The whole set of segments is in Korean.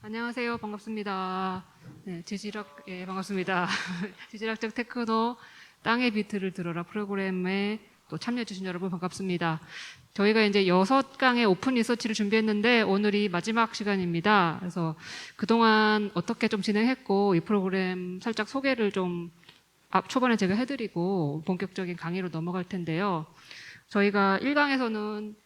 안녕하세요. 반갑습니다. 네, 예, 반갑습니다. 지질학적 테크노 땅의 비트를 들어라 프로그램에 또 참여해주신 여러분 반갑습니다. 저희가 이제 6강의 오픈 리서치를 준비했는데 오늘이 마지막 시간입니다. 그래서 그동안 어떻게 좀 진행했고 이 프로그램 살짝 소개를 좀 초반에 제가 해드리고 본격적인 강의로 넘어갈 텐데요. 저희가 1강에서는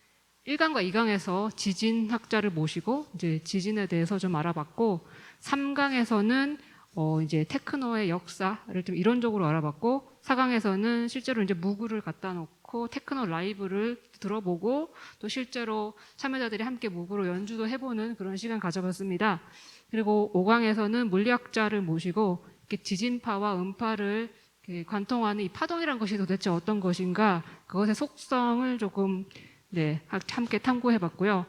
1강과 2강에서 지진학자를 모시고 이제 지진에 대해서 좀 알아봤고 3강에서는 이제 테크노의 역사를 좀 이론적으로 알아봤고 4강에서는 실제로 이제 무구를 갖다 놓고 테크노 라이브를 들어보고 또 실제로 참여자들이 함께 무구로 연주도 해보는 그런 시간 가져봤습니다. 그리고 5강에서는 물리학자를 모시고 이렇게 지진파와 음파를 관통하는 이 파동이란 것이 도대체 어떤 것인가 그것의 속성을 조금 함께 탐구해봤고요.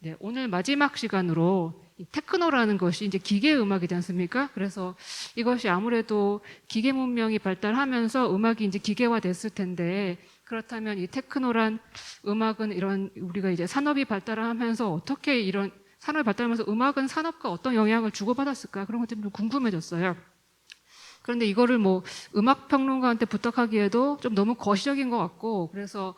네, 오늘 마지막 시간으로 이 테크노라는 것이 이제 기계 음악이지 않습니까? 그래서 이것이 아무래도 기계 문명이 발달하면서 음악이 이제 기계화됐을 텐데 그렇다면 이 테크노란 음악은 이런 우리가 이제 산업이 발달하면서 어떻게 이런 산업이 발달하면서 음악은 산업과 어떤 영향을 주고받았을까 그런 것들이 좀 궁금해졌어요. 그런데 이거를 뭐 음악 평론가한테 부탁하기에도 좀 너무 거시적인 것 같고 그래서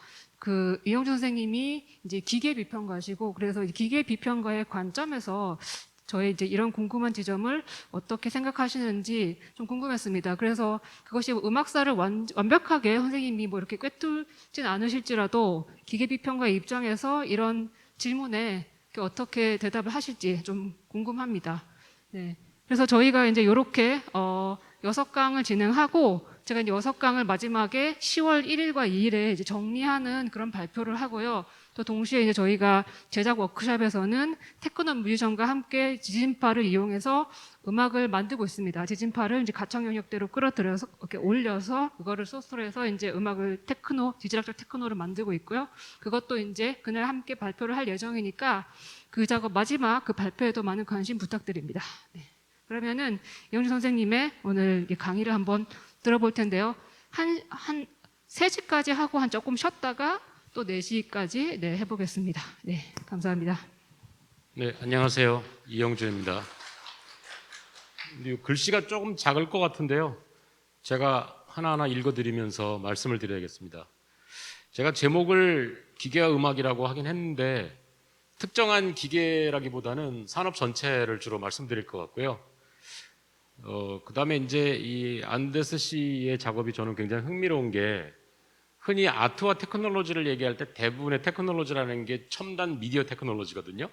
이영준 선생님이 이제 기계 비평가시고 그래서 기계 비평가의 관점에서 저의 이제 이런 궁금한 지점을 어떻게 생각하시는지 좀 궁금했습니다. 그래서 그것이 음악사를 완벽하게 선생님이 뭐 이렇게 꿰뚫진 않으실지라도 기계 비평가의 입장에서 이런 질문에 어떻게 대답을 하실지 좀 궁금합니다. 네. 그래서 저희가 이제 이렇게 6강을 진행하고 제가 이제 6강을 마지막에 10월 1일과 2일에 이제 정리하는 그런 발표를 하고요. 또 동시에 이제 저희가 제작 워크숍에서는 테크노 뮤지션과 함께 지진파를 이용해서 음악을 만들고 있습니다. 지진파를 이제 가청 영역대로 끌어들여서 이렇게 올려서 그거를 소스로 해서 이제 음악을 지질학적 테크노를 만들고 있고요. 그것도 이제 그날 함께 발표를 할 예정이니까 그 작업 마지막 그 발표에도 많은 관심 부탁드립니다. 네. 그러면은 이영주 선생님의 오늘 강의를 한번 들어볼 텐데요. 한 3시까지 하고 한 조금 쉬었다가 또 4시까지 해보겠습니다. 네, 감사합니다. 네, 안녕하세요. 이영준입니다. 글씨가 조금 작을 것 같은데요. 제가 하나하나 읽어드리면서 말씀을 드려야겠습니다. 제가 제목을 기계와 음악이라고 하긴 했는데 특정한 기계라기보다는 산업 전체를 주로 말씀드릴 것 같고요. 그 다음에 이제 이 안데스 씨의 작업이 저는 굉장히 흥미로운 게 흔히 아트와 테크놀로지를 얘기할 때 대부분의 테크놀로지라는 게 첨단 미디어 테크놀로지거든요.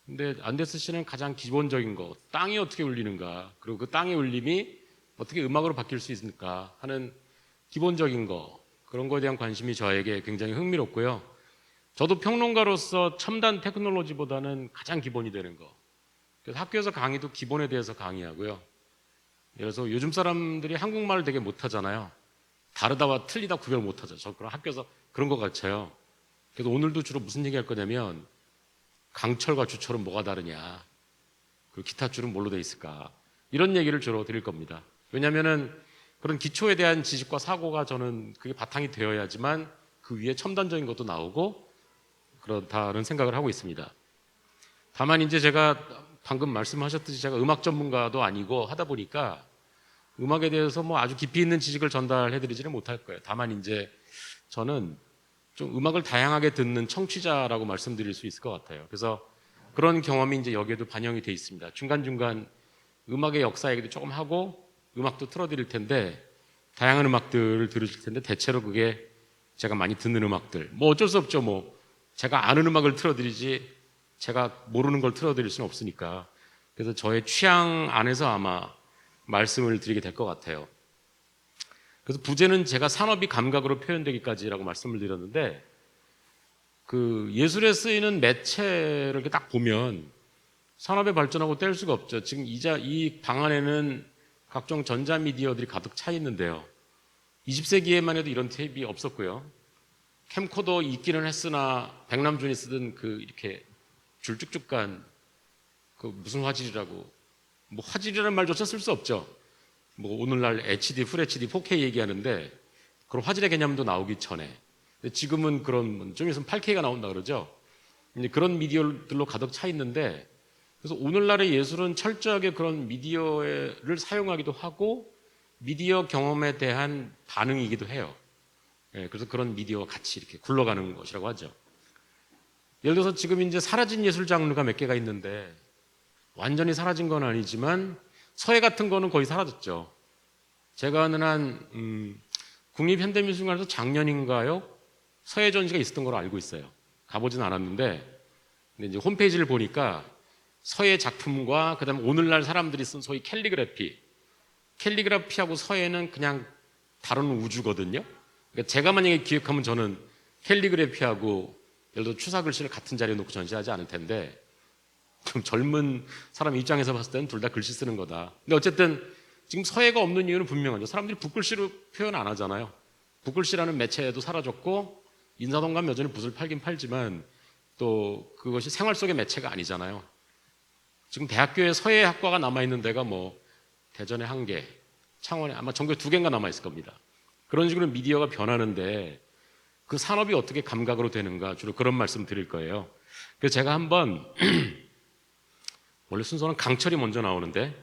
근데 안데스 씨는 가장 기본적인 거, 땅이 어떻게 울리는가, 그리고 그 땅의 울림이 어떻게 음악으로 바뀔 수 있을까 하는 기본적인 거, 그런 거에 대한 관심이 저에게 굉장히 흥미롭고요. 저도 평론가로서 첨단 테크놀로지보다는 가장 기본이 되는 거. 그래서 학교에서 강의도 기본에 대해서 강의하고요. 그래서 요즘 사람들이 한국말을 되게 못하잖아요. 다르다와 틀리다 구별 못하죠. 저 그런 학교에서 그런 것 같아요. 그래서 오늘도 주로 무슨 얘기할 거냐면 강철과 주철은 뭐가 다르냐, 그리고 기타 줄은 뭘로 돼 있을까, 이런 얘기를 주로 드릴 겁니다. 왜냐하면은 그런 기초에 대한 지식과 사고가 저는 그게 바탕이 되어야지만 그 위에 첨단적인 것도 나오고 그렇다는 생각을 하고 있습니다. 다만 이제 제가 방금 말씀하셨듯이 제가 음악 전문가도 아니고 하다 보니까 음악에 대해서 뭐 아주 깊이 있는 지식을 전달해드리지는 못할 거예요. 다만 이제 저는 좀 음악을 다양하게 듣는 청취자라고 말씀드릴 수 있을 것 같아요. 그래서 그런 경험이 이제 여기에도 반영이 돼 있습니다. 중간중간 음악의 역사 얘기도 조금 하고 음악도 틀어드릴 텐데 다양한 음악들을 들으실 텐데 대체로 그게 제가 많이 듣는 음악들, 뭐 어쩔 수 없죠. 뭐 제가 아는 음악을 틀어드리지 제가 모르는 걸 틀어드릴 수는 없으니까. 그래서 저의 취향 안에서 아마 말씀을 드리게 될 것 같아요. 그래서 부제는 제가 산업이 감각으로 표현되기까지라고 말씀을 드렸는데 그 예술에 쓰이는 매체를 이렇게 딱 보면 산업의 발전하고 뗄 수가 없죠. 지금 이 방 안에는 각종 전자미디어들이 가득 차 있는데요. 20세기에만 해도 이런 테이프가 없었고요. 캠코더 있기는 했으나 백남준이 쓰던 그 이렇게 줄 쭉쭉 간 그 무슨 화질이라고, 뭐 화질이라는 말조차 쓸 수 없죠. 뭐 오늘날 HD, 풀 HD, 4K 얘기하는데 그런 화질의 개념도 나오기 전에. 근데 지금은 그런 좀 있으면 8K가 나온다 그러죠. 이제 그런 미디어들로 가득 차 있는데 그래서 오늘날의 예술은 철저하게 그런 미디어를 사용하기도 하고 미디어 경험에 대한 반응이기도 해요. 예, 그래서 그런 미디어와 같이 이렇게 굴러가는 것이라고 하죠. 예를 들어서 지금 이제 사라진 예술 장르가 몇 개가 있는데 완전히 사라진 건 아니지만 서예 같은 거는 거의 사라졌죠. 제가 아는 한 국립현대미술관에서 작년인가요? 서예 전시가 있었던 걸로 알고 있어요. 가보진 않았는데 근데 이제 홈페이지를 보니까 서예 작품과 그다음에 오늘날 사람들이 쓴 소위 캘리그라피하고 서예는 그냥 다른 우주거든요. 그러니까 제가 만약에 기획하면 저는 캘리그래피하고 예를 들어 추사글씨를 같은 자리에 놓고 전시하지 않을 텐데 좀 젊은 사람 입장에서 봤을 때는 둘 다 글씨 쓰는 거다. 근데 어쨌든 지금 서예가 없는 이유는 분명하죠. 사람들이 붓글씨로 표현 안 하잖아요. 붓글씨라는 매체도 사라졌고 인사동감 여전히 붓을 팔긴 팔지만 또 그것이 생활 속의 매체가 아니잖아요. 지금 대학교에 서예학과가 남아있는 데가 뭐 대전에 1개, 창원에 아마 전국에 2개인가 남아있을 겁니다. 그런 식으로 미디어가 변하는데 그 산업이 어떻게 감각으로 되는가 주로 그런 말씀 드릴 거예요. 그래서 제가 한번 원래 순서는 강철이 먼저 나오는데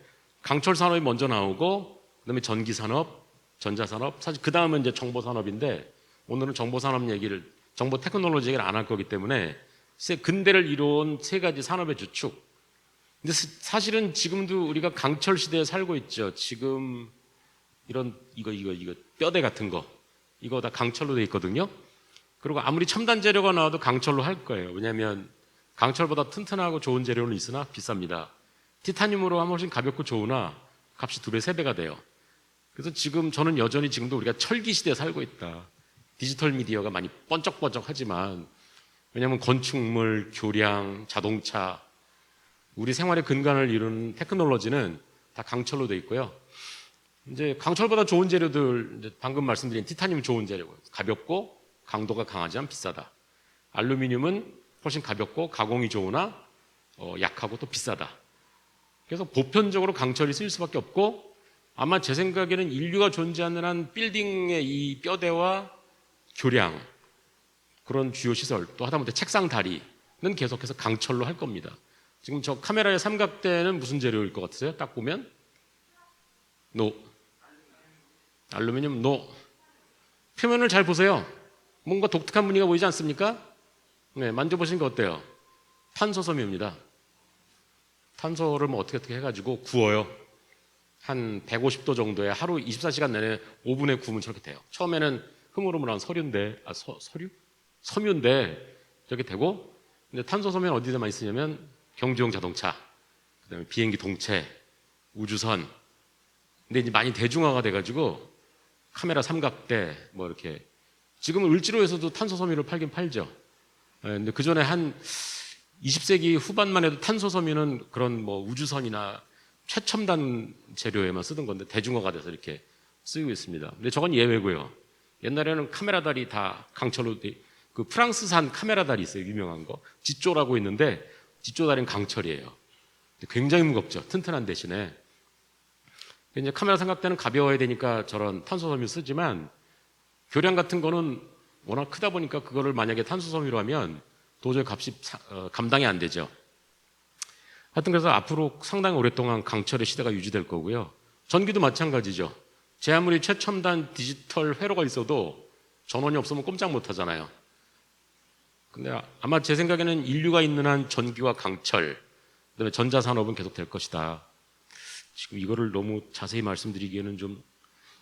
강철 산업이 먼저 나오고 그다음에 전기 산업, 전자 산업, 사실 그 다음은 이제 정보 산업인데 오늘은 정보 산업 얘기를 정보 테크놀로지 얘기를 안 할 거기 때문에 근대를 이루어온 3가지 산업의 주축. 근데 사실은 지금도 우리가 강철 시대에 살고 있죠. 지금 이런 이거 뼈대 같은 거 이거 다 강철로 돼 있거든요. 그리고 아무리 첨단 재료가 나와도 강철로 할 거예요. 왜냐하면 강철보다 튼튼하고 좋은 재료는 있으나 비쌉니다. 티타늄으로 하면 훨씬 가볍고 좋으나 값이 2배, 3배가 돼요. 그래서 지금 저는 여전히 지금도 우리가 철기 시대에 살고 있다. 디지털 미디어가 많이 번쩍번쩍하지만 왜냐하면 건축물, 교량, 자동차 우리 생활의 근간을 이루는 테크놀로지는 다 강철로 돼 있고요. 이제 강철보다 좋은 재료들 이제 방금 말씀드린 티타늄이 좋은 재료고요. 가볍고 강도가 강하지만 비싸다. 알루미늄은 훨씬 가볍고 가공이 좋으나 약하고 또 비싸다. 그래서 보편적으로 강철이 쓰일 수밖에 없고 아마 제 생각에는 인류가 존재하는 한 빌딩의 이 뼈대와 교량 그런 주요 시설 또 하다못해 책상 다리는 계속해서 강철로 할 겁니다. 지금 저 카메라의 삼각대는 무슨 재료일 것 같으세요? 딱 보면 노 알루미늄 노 표면을 잘 보세요. 뭔가 독특한 무늬가 보이지 않습니까? 네, 만져보시니까 어때요? 탄소섬유입니다. 탄소를 뭐 어떻게 해가지고 구워요. 한 150도 정도에 하루 24시간 내내 오븐에 구우면 저렇게 돼요. 처음에는 흐물흐물한 서류인데, 서류? 섬유인데 저렇게 되고, 근데 탄소섬유는 어디다 많이 쓰냐면 경주용 자동차, 그다음에 비행기 동체, 우주선. 근데 이제 많이 대중화가 돼가지고 카메라 삼각대 뭐 이렇게 지금은 을지로에서도 탄소섬유를 팔긴 팔죠. 근데 그 전에 한 20세기 후반만 해도 탄소섬유는 그런 뭐 우주선이나 최첨단 재료에만 쓰던 건데 대중화가 돼서 이렇게 쓰이고 있습니다. 근데 저건 예외고요. 옛날에는 카메라 다리 다 강철로 그 프랑스산 카메라 다리 있어요. 유명한 거. 지조라고 있는데 지조 다리는 강철이에요. 굉장히 무겁죠. 튼튼한 대신에. 이제 카메라 삼각대는 가벼워야 되니까 저런 탄소섬유 쓰지만 교량 같은 거는 워낙 크다 보니까 그거를 만약에 탄소섬유로 하면 도저히 값이 감당이 안 되죠. 하여튼 그래서 앞으로 상당히 오랫동안 강철의 시대가 유지될 거고요. 전기도 마찬가지죠. 제 아무리 최첨단 디지털 회로가 있어도 전원이 없으면 꼼짝 못 하잖아요. 근데 아마 제 생각에는 인류가 있는 한 전기와 강철, 그다음에 전자산업은 계속 될 것이다. 지금 이거를 너무 자세히 말씀드리기에는 좀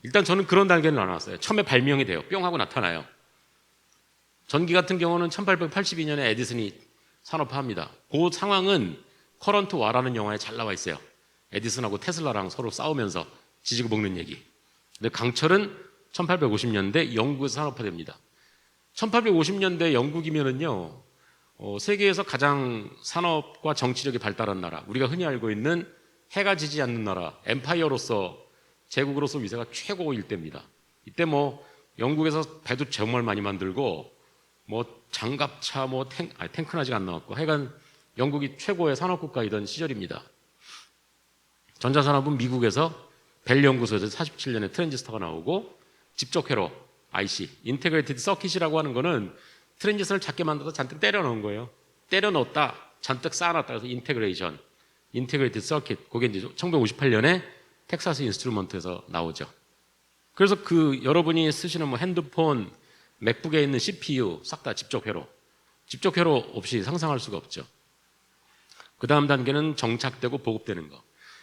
일단 저는 그런 단계는 안 왔어요. 처음에 발명이 돼요. 뿅 하고 나타나요. 전기 같은 경우는 1882년에 에디슨이 산업화합니다. 그 상황은 커런트 와라는 영화에 잘 나와 있어요. 에디슨하고 테슬라랑 서로 싸우면서 지지고 볶는 얘기. 근데 강철은 1850년대 영국에서 산업화됩니다. 1850년대 영국이면은요, 세계에서 가장 산업과 정치력이 발달한 나라, 우리가 흔히 알고 있는 해가 지지 않는 나라, 엠파이어로서 제국으로서 위세가 최고일 때입니다. 이때 뭐 영국에서 배도 정말 많이 만들고 뭐 장갑차, 뭐 탱크는 아직 안 나왔고 하여간 영국이 최고의 산업국가이던 시절입니다. 전자산업은 미국에서 벨 연구소에서 47년에 트랜지스터가 나오고 집적회로 IC, 인테그레이티드 서킷이라고 하는 거는 트랜지스터를 작게 만들어서 잔뜩 때려 넣은 거예요. 때려 넣었다, 잔뜩 쌓아놨다, 그래서 인테그레이션. 인테그레이티드 서킷, 그게 이제 1958년에 텍사스 인스트루먼트에서 나오죠. 그래서 그 여러분이 쓰시는 뭐 핸드폰, 맥북에 있는 CPU 싹 다 직접 회로 없이 상상할 수가 없죠. 그 다음 단계는 정착되고 보급되는 거.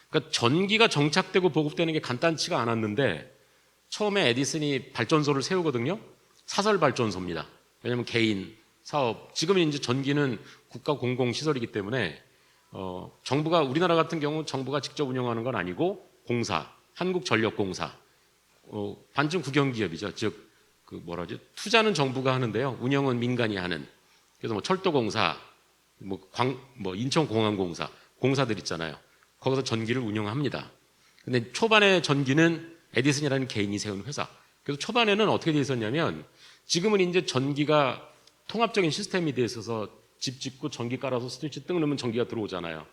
그러니까 전기가 정착되고 보급되는 게 간단치가 않았는데 처음에 에디슨이 발전소를 세우거든요. 사설 발전소입니다. 왜냐하면 개인 사업, 지금은 이제 전기는 국가 공공 시설이기 때문에 정부가, 우리나라 같은 경우 정부가 직접 운영하는 건 아니고 공사, 한국전력공사, 반쯤 국영기업이죠. 즉 그 투자는 정부가 하는데요, 운영은 민간이 하는. 그래서 뭐 철도공사, 뭐 인천공항공사, 공사들 있잖아요. 거기서 전기를 운영합니다. 근데 초반에 전기는 에디슨이라는 개인이 세운 회사. 그래서 초반에는 어떻게 돼 있었냐면, 지금은 이제 전기가 통합적인 시스템이 돼 있어서 집 짓고 전기 깔아서 스위치 뜩 누르면 전기가 들어오잖아요.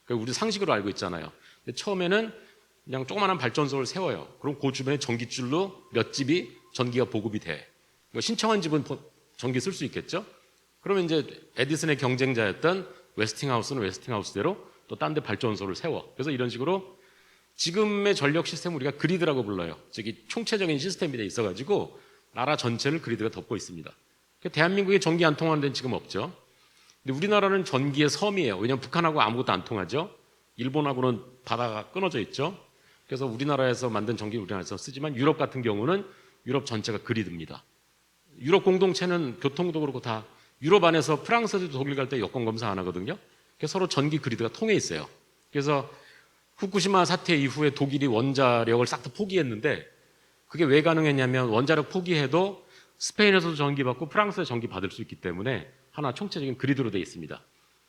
그러니까 우리 상식으로 알고 있잖아요. 근데 처음에는 그냥 조그마한 발전소를 세워요. 그럼 그 주변에 전기줄로 몇 집이 전기가 보급이 돼. 신청한 집은 전기 쓸 수 있겠죠? 그러면 이제 에디슨의 경쟁자였던 웨스팅하우스는 웨스팅하우스대로 또 딴 데 발전소를 세워. 그래서 이런 식으로 지금의 전력 시스템을 우리가 그리드라고 불러요. 즉 총체적인 시스템이 돼 있어가지고 나라 전체를 그리드가 덮고 있습니다. 대한민국에 전기 안 통하는 데는 지금 없죠. 근데 우리나라는 전기의 섬이에요. 왜냐하면 북한하고 아무것도 안 통하죠. 일본하고는 바다가 끊어져 있죠. 그래서 우리나라에서 만든 전기를 우리나라에서 쓰지만 유럽 같은 경우는 유럽 전체가 그리드입니다. 유럽 공동체는 교통도 그렇고 다 유럽 안에서 프랑스도 독일 갈 때 여권 검사 안 하거든요. 그래서 서로 전기 그리드가 통해 있어요. 그래서 후쿠시마 사태 이후에 독일이 원자력을 싹 다 포기했는데 그게 왜 가능했냐면 원자력 포기해도 스페인에서도 전기 받고 프랑스에서 전기 받을 수 있기 때문에 하나 총체적인 그리드로 되어 있습니다.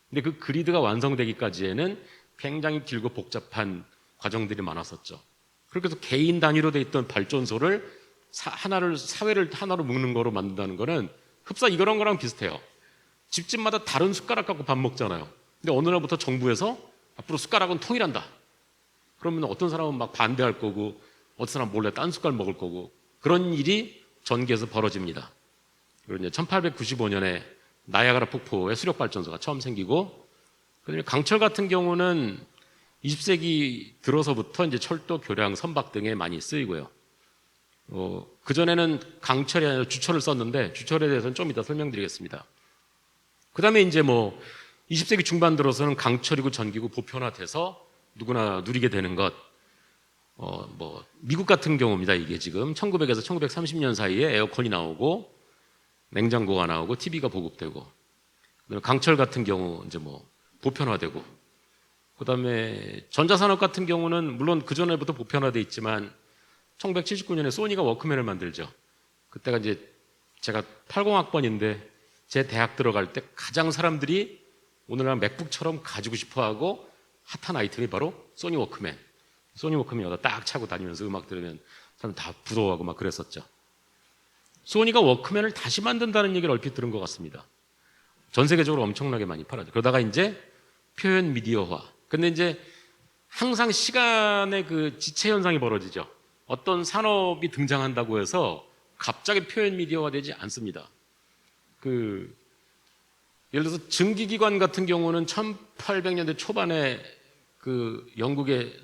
근데 그 그리드가 완성되기까지에는 굉장히 길고 복잡한 과정들이 많았었죠. 그렇게 해서 개인 단위로 되어 있던 발전소를 사회를 하나로 묶는 거로 만든다는 거는 흡사 이런 거랑 비슷해요. 집집마다 다른 숟가락 갖고 밥 먹잖아요. 근데 어느 날부터 정부에서 앞으로 숟가락은 통일한다. 그러면 어떤 사람은 막 반대할 거고 어떤 사람은 몰래 딴 숟갈 먹을 거고 그런 일이 전기에서 벌어집니다. 그리고 이제 1895년에 나야가라 폭포의 수력 발전소가 처음 생기고, 그다음에 강철 같은 경우는 20세기 들어서부터 이제 철도, 교량, 선박 등에 많이 쓰이고요. 그 전에는 강철이 아니라 주철을 썼는데 주철에 대해서는 좀 이따 설명드리겠습니다. 그다음에 이제 뭐 20세기 중반 들어서는 강철이고 전기고 보편화돼서 누구나 누리게 되는 것. 뭐 미국 같은 경우입니다. 이게 지금 1900에서 1930년 사이에 에어컨이 나오고 냉장고가 나오고 TV가 보급되고, 강철 같은 경우 이제 뭐 보편화되고, 그다음에 전자산업 같은 경우는 물론 그 전에부터 보편화돼 있지만 1979년에 소니가 워크맨을 만들죠. 그때가 이제 제가 80학번인데 제 대학 들어갈 때 가장 사람들이 오늘날 맥북처럼 가지고 싶어하고 핫한 아이템이 바로 소니 워크맨. 소니 워크맨 여기다 딱 차고 다니면서 음악 들으면 사람 다 부러워하고 막 그랬었죠. 소니가 워크맨을 다시 만든다는 얘기를 얼핏 들은 것 같습니다. 전 세계적으로 엄청나게 많이 팔았죠. 그러다가 이제 표현 미디어화. 근데 이제 항상 시간의 그 지체 현상이 벌어지죠. 어떤 산업이 등장한다고 해서 갑자기 표현 미디어화 되지 않습니다. 예를 들어서 증기기관 같은 경우는 1800년대 초반에 그 영국의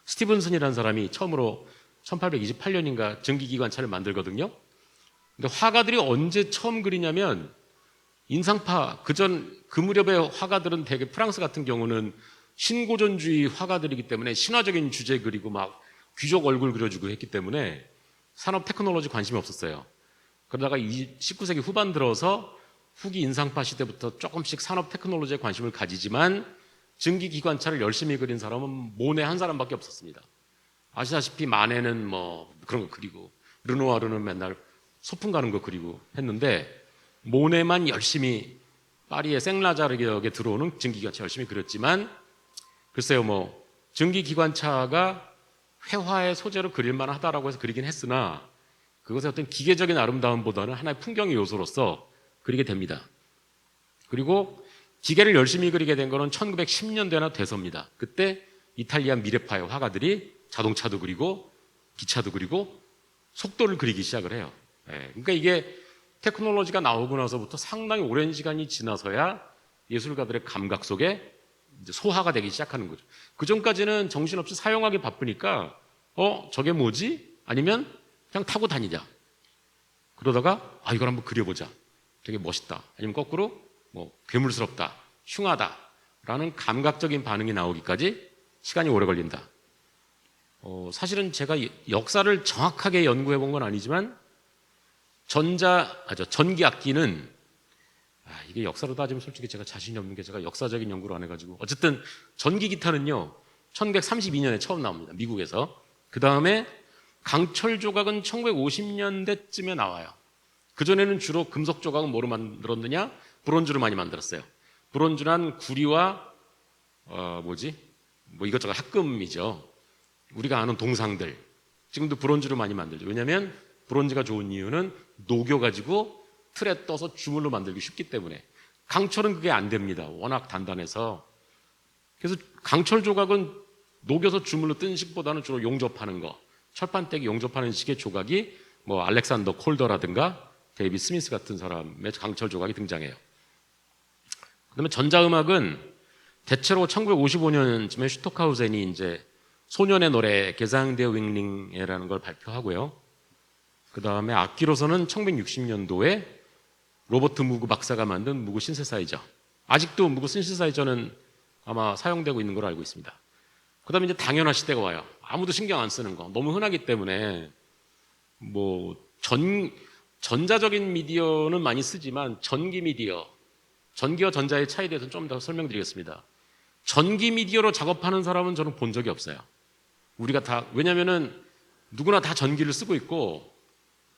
스티븐슨이라는 사람이 처음으로 1828년인가 증기기관차를 만들거든요. 근데 화가들이 언제 처음 그리냐면 인상파, 그 무렵의 화가들은 대개 프랑스 같은 경우는 신고전주의 화가들이기 때문에 신화적인 주제 그리고 막 귀족 얼굴 그려주고 했기 때문에 산업 테크놀로지 관심이 없었어요. 그러다가 19세기 후반 들어서 후기 인상파 시대부터 조금씩 산업 테크놀로지에 관심을 가지지만 증기기관차를 열심히 그린 사람은 모네 한 사람밖에 없었습니다. 아시다시피 마네는 뭐 그런 거 그리고 르누아르는 맨날 소풍 가는 거 그리고 했는데 모네만 열심히 파리의 생라자르역에 들어오는 증기기관차 열심히 그렸지만 글쎄요, 뭐 증기기관차가 회화의 소재로 그릴만 하다라고 해서 그리긴 했으나 그것의 어떤 기계적인 아름다움보다는 하나의 풍경의 요소로서 그리게 됩니다. 그리고 기계를 열심히 그리게 된 거는 1910년대나 돼서입니다. 그때 이탈리아 미래파의 화가들이 자동차도 그리고 기차도 그리고 속도를 그리기 시작을 해요. 그러니까 이게 테크놀로지가 나오고 나서부터 상당히 오랜 시간이 지나서야 예술가들의 감각 속에 이제 소화가 되기 시작하는 거죠. 그 전까지는 정신없이 사용하기 바쁘니까 저게 뭐지? 아니면 그냥 타고 다니자. 그러다가 이걸 한번 그려보자. 되게 멋있다. 아니면 거꾸로 뭐 괴물스럽다, 흉하다라는 감각적인 반응이 나오기까지 시간이 오래 걸린다. 사실은 제가 역사를 정확하게 연구해 본 건 아니지만 전기 악기는 이게 역사로 따지면 솔직히 제가 자신이 없는 게 제가 역사적인 연구를 안 해가지고 어쨌든 전기 기타는요 1932년에 처음 나옵니다. 미국에서. 그 다음에 강철 조각은 1950년대쯤에 나와요. 그전에는 주로 금속 조각은 뭐로 만들었느냐? 브론즈로 많이 만들었어요. 브론즈란 구리와 뭐 이것저것 합금이죠. 우리가 아는 동상들 지금도 브론즈로 많이 만들죠. 왜냐하면 브론즈가 좋은 이유는 녹여가지고 틀에 떠서 주물로 만들기 쉽기 때문에. 강철은 그게 안 됩니다. 워낙 단단해서. 그래서 강철 조각은 녹여서 주물로 뜬 식보다는 주로 용접하는 거, 철판떼기 용접하는 식의 조각이 뭐 알렉산더 콜더라든가 데이비 스미스 같은 사람의 강철 조각이 등장해요. 그다음에 전자음악은 대체로 1955년쯤에 슈토카우젠이 이제 소년의 노래 게상데 윙링이라는 걸 발표하고요. 그 다음에 악기로서는 1960년도에 로버트 무그 박사가 만든 무그 신세사이저. 아직도 무그 신세사이저는 아마 사용되고 있는 걸로 알고 있습니다. 그 다음에 이제 당연화 시대가 와요. 아무도 신경 안 쓰는 거. 너무 흔하기 때문에 뭐 전자적인 미디어는 많이 쓰지만 전기 미디어, 전기와 전자의 차이에 대해서는 좀 더 설명드리겠습니다. 전기 미디어로 작업하는 사람은 저는 본 적이 없어요. 왜냐면은 누구나 다 전기를 쓰고 있고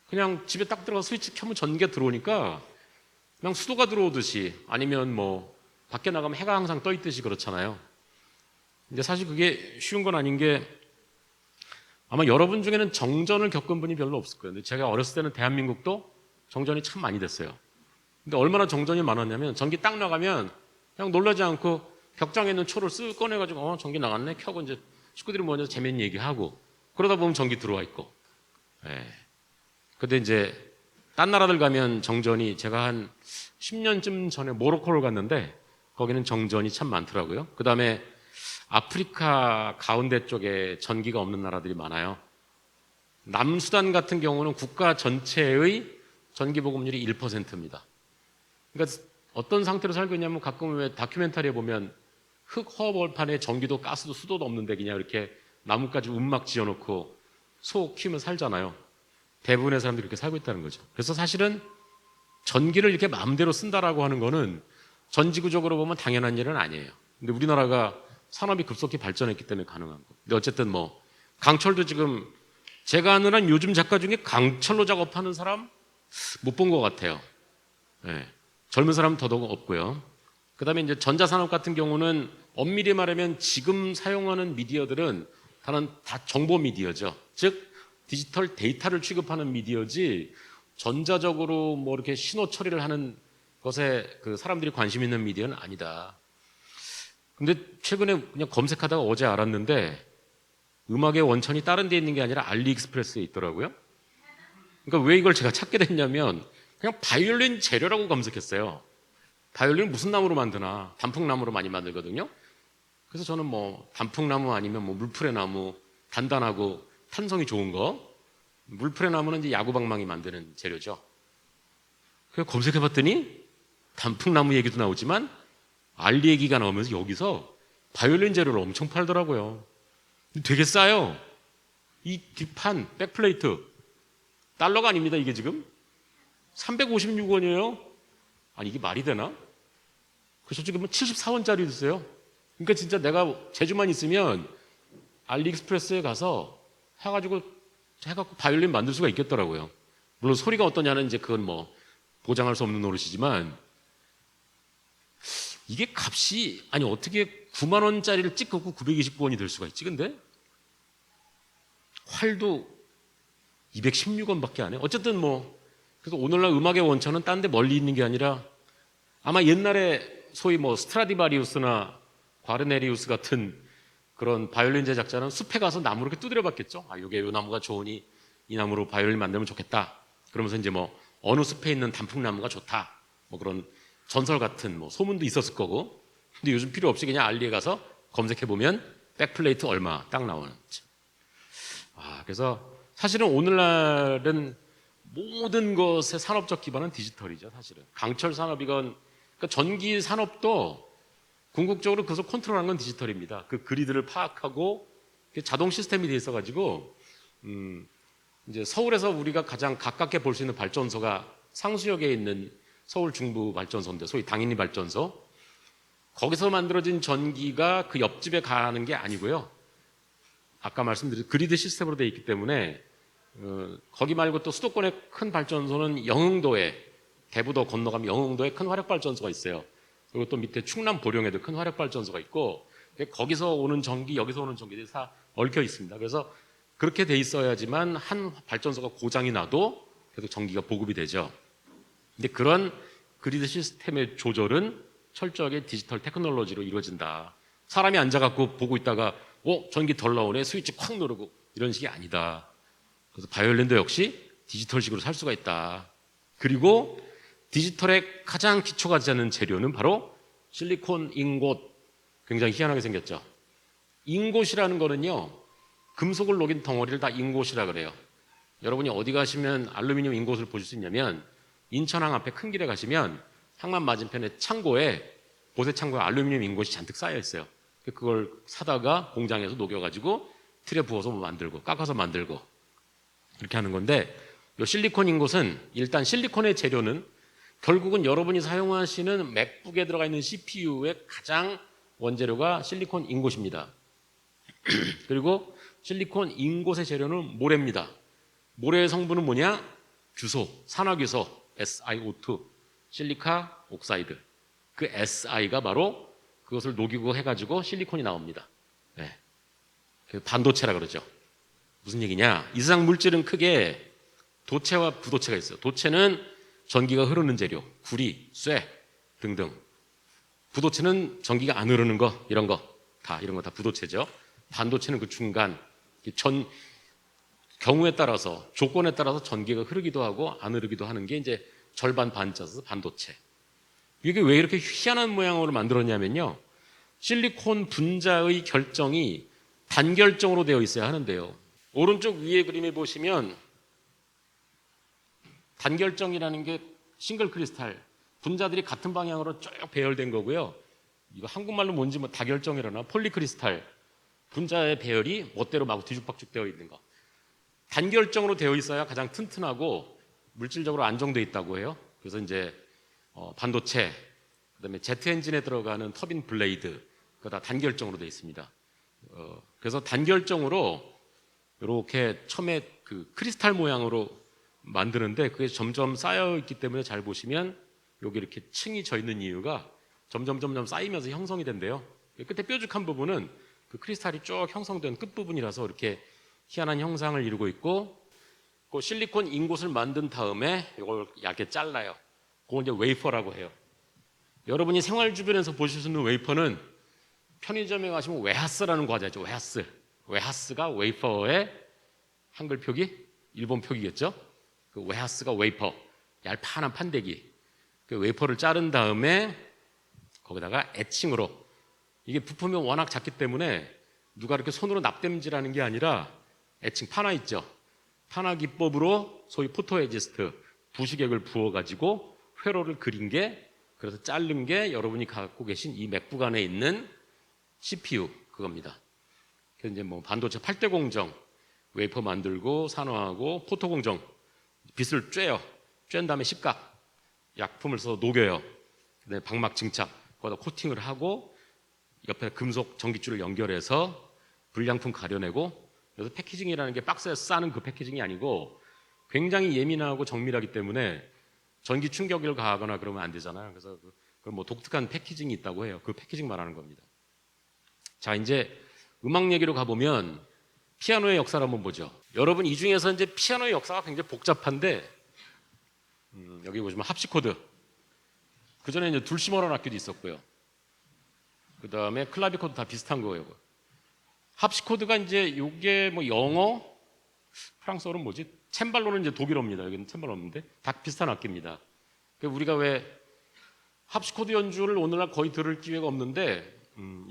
그냥 집에 딱 들어가 스위치 켜면 전기가 들어오니까 그냥 수도가 들어오듯이 아니면 뭐 밖에 나가면 해가 항상 떠 있듯이 그렇잖아요. 근데 사실 그게 쉬운 건 아닌 게 아마 여러분 중에는 정전을 겪은 분이 별로 없을 거예요. 근데 제가 어렸을 때는 대한민국도 정전이 참 많이 됐어요. 근데 얼마나 정전이 많았냐면 전기 딱 나가면 그냥 놀라지 않고 벽장에 있는 초를 쓱 꺼내가지고 전기 나갔네 켜고 이제 식구들이 모여서 재밌는 얘기하고 그러다 보면 전기 들어와 있고. 근데 이제 딴 나라들 가면 정전이 제가 한 10년쯤 전에 모로코를 갔는데 거기는 정전이 참 많더라고요. 그 다음에 아프리카 가운데 쪽에 전기가 없는 나라들이 많아요. 남수단 같은 경우는 국가 전체의 전기 보급률이 1%입니다. 그러니까 어떤 상태로 살고 있냐면 가끔 왜 다큐멘터리에 보면 흙 허벌판에 전기도 가스도 수도도 없는데 그냥 이렇게 나뭇가지 움막 지어놓고 소 키우면 살잖아요. 대부분의 사람들이 그렇게 살고 있다는 거죠. 그래서 사실은 전기를 이렇게 마음대로 쓴다라고 하는 거는 전지구적으로 보면 당연한 일은 아니에요. 근데 우리나라가 산업이 급속히 발전했기 때문에 가능한 거. 근데 어쨌든 뭐 강철도 지금 제가 아는 한 요즘 작가 중에 강철로 작업하는 사람 못 본 것 같아요. 젊은 사람은 더더욱 없고요. 그 다음에 이제 전자산업 같은 경우는 엄밀히 말하면 지금 사용하는 미디어들은 다 정보 미디어죠. 즉 디지털 데이터를 취급하는 미디어지 전자적으로 뭐 이렇게 신호 처리를 하는 것에 그 사람들이 관심 있는 미디어는 아니다. 근데 최근에 그냥 검색하다가 어제 알았는데 음악의 원천이 다른 데 있는 게 아니라 알리익스프레스에 있더라고요. 그러니까 왜 이걸 제가 찾게 됐냐면 그냥 바이올린 재료라고 검색했어요. 바이올린 무슨 나무로 만드나? 단풍나무로 많이 만들거든요. 그래서 저는 뭐 단풍나무 아니면 뭐 물풀의 나무, 단단하고 탄성이 좋은 거. 물풀의 나무는 이제 야구방망이 만드는 재료죠. 그래서 검색해봤더니 단풍나무 얘기도 나오지만 알리 얘기가 나오면서 여기서 바이올린 재료를 엄청 팔더라고요. 되게 싸요. 이 뒷판, 백플레이트 달러가 아닙니다. 이게 지금 356원이에요. 아니 이게 말이 되나? 그래서 지금 74원짜리 있어요. 그러니까 진짜 내가 제주만 있으면 알리익스프레스에 가서 해갖고 바이올린 만들 수가 있겠더라고요. 물론 소리가 어떠냐는 이제 그건 뭐 보장할 수 없는 노릇이지만 이게 값이 아니 어떻게 9만 원짜리를 찍고 929원이 될 수가 있지? 근데 활도 216원밖에 안 해. 어쨌든 뭐 그래서 오늘날 음악의 원천은 딴 데 멀리 있는 게 아니라 아마 옛날에 소위 뭐 스트라디바리우스나 과르네리우스 같은 그런 바이올린 제작자는 숲에 가서 나무를 이렇게 두드려 봤겠죠. 이게 이 나무가 좋으니 이 나무로 바이올린 만들면 좋겠다. 그러면서 이제 뭐 어느 숲에 있는 단풍나무가 좋다. 뭐 그런 전설 같은 뭐 소문도 있었을 거고 근데 요즘 필요 없이 그냥 알리에 가서 검색해 보면 백플레이트 얼마 딱 나오는. 그래서 사실은 오늘날은 모든 것의 산업적 기반은 디지털이죠. 사실은 강철 산업이건 그러니까 전기 산업도 궁극적으로 그것을 컨트롤하는 건 디지털입니다. 그 그리드를 파악하고 자동 시스템이 돼 있어가지고 이제 서울에서 우리가 가장 가깝게 볼 수 있는 발전소가 상수역에 있는 서울 중부 발전소인데 소위 당인리 발전소. 거기서 만들어진 전기가 그 옆집에 가는 게 아니고요. 아까 말씀드린 그리드 시스템으로 되어 있기 때문에 거기 말고 또 수도권의 큰 발전소는 영흥도에 대부도 건너가면 영흥도에 큰 화력발전소가 있어요. 그리고 또 밑에 충남 보령에도 큰 화력발전소가 있고 거기서 오는 전기 여기서 오는 전기들이 다 얽혀 있습니다. 그래서 그렇게 돼 있어야지만 한 발전소가 고장이 나도 계속 전기가 보급이 되죠. 근데 그런 그리드 시스템의 조절은 철저하게 디지털 테크놀로지로 이루어진다. 사람이 앉아갖고 보고 있다가 전기 덜 나오네 스위치 콱 누르고 이런 식이 아니다. 그래서 바이올린도 역시 디지털식으로 살 수가 있다. 그리고 디지털의 가장 기초가 되는 재료는 바로 실리콘 잉곶. 굉장히 희한하게 생겼죠. 잉곶이라는 거는요, 금속을 녹인 덩어리를 다 잉곶이라 그래요. 여러분이 어디 가시면 알루미늄 잉곶을 보실 수 있냐면 인천항 앞에 큰 길에 가시면 항만 맞은편에 창고에 보세 창고에 알루미늄 잉곶이 잔뜩 쌓여 있어요. 그걸 사다가 공장에서 녹여가지고 틀에 부어서 만들고 깎아서 만들고 이렇게 하는 건데, 이 실리콘 잉곶은 일단 실리콘의 재료는 결국은 여러분이 사용하시는 맥북에 들어가 있는 CPU의 가장 원재료가 실리콘 잉곶입니다. 그리고 실리콘 잉곶의 재료는 모래입니다. 모래의 성분은 뭐냐? 규소, 산화규소, SiO2, 실리카 옥사이드. 그 Si가 바로 그것을 녹이고 해가지고 실리콘이 나옵니다. 네. 반도체라 그러죠. 무슨 얘기냐? 이 세상 물질은 크게 도체와 부도체가 있어요. 도체는 전기가 흐르는 재료, 구리, 쇠 등등. 부도체는 전기가 안 흐르는 거, 이런 거 다 부도체죠. 반도체는 그 중간, 경우에 따라서, 조건에 따라서 전기가 흐르기도 하고 안 흐르기도 하는 게 이제 절반 반짜서 반도체. 이게 왜 이렇게 희한한 모양으로 만들었냐면요. 실리콘 분자의 결정이 단결정으로 되어 있어야 하는데요. 오른쪽 위에 그림에 보시면 단결정이라는 게 싱글 크리스탈, 분자들이 같은 방향으로 쭉 배열된 거고요. 이거 한국말로 뭔지 다결정이라나 폴리크리스탈, 분자의 배열이 멋대로 막 뒤죽박죽 되어 있는 거. 단결정으로 되어 있어야 가장 튼튼하고 물질적으로 안정되어 있다고 해요. 그래서 이제 반도체, 그다음에 제트 엔진에 들어가는 터빈 블레이드, 그거 다 단결정으로 되어 있습니다. 그래서 단결정으로 이렇게 처음에 그 크리스탈 모양으로 만드는데 그게 점점 쌓여 있기 때문에 잘 보시면 여기 이렇게 층이 져 있는 이유가 점점 쌓이면서 형성이 된대요. 끝에 뾰족한 부분은 그 크리스탈이 쭉 형성된 끝부분이라서 이렇게 희한한 형상을 이루고 있고, 그 실리콘 잉곶을 만든 다음에 이걸 얇게 잘라요. 그걸 이제 웨이퍼라고 해요. 여러분이 생활 주변에서 보실 수 있는 웨이퍼는 편의점에 가시면 웨하스라는 과자죠. 웨하스가 웨이퍼의 한글 표기, 일본 표기겠죠. 그 웨하스가 웨이퍼, 얄판한 판대기. 그 웨이퍼를 자른 다음에 거기다가 에칭으로, 이게 부품이 워낙 작기 때문에 누가 이렇게 손으로 납땜질하는 게 아니라 에칭 판화 있죠. 판화 기법으로 소위 포토에지스트 부식액을 부어가지고 회로를 그린 게, 그래서 자른 게 여러분이 갖고 계신 이 맥북 안에 있는 CPU 그겁니다. 그래서 이제 뭐 반도체 8대 공정, 웨이퍼 만들고 산화하고 포토 공정, 빛을 쬐요. 쬐은 다음에 식각, 약품을 써서 녹여요. 그다음에 방막 증착, 거기다 코팅을 하고 옆에 금속 전기줄을 연결해서 불량품 가려내고, 그래서 패키징이라는 게 박스에 싸는 그 패키징이 아니고 굉장히 예민하고 정밀하기 때문에 전기 충격을 가하거나 그러면 안 되잖아요. 그래서 그 뭐 독특한 패키징이 있다고 해요. 그 패키징 말하는 겁니다. 자, 이제 음악 얘기로 가보면 피아노의 역사를 한번 보죠. 여러분, 이 중에서 이제 피아노의 역사가 굉장히 복잡한데, 여기 보시면 합시코드. 그 전에 이제 둘시머런 악기도 있었고요. 그 다음에 클라비코드 다 비슷한 거예요. 합시코드가 이제 요게 뭐 영어, 프랑스어는 뭐지? 챔발로는 이제 독일어입니다. 여기는 챔발로인데 다 비슷한 악기입니다. 우리가 왜 합시코드 연주를 오늘날 거의 들을 기회가 없는데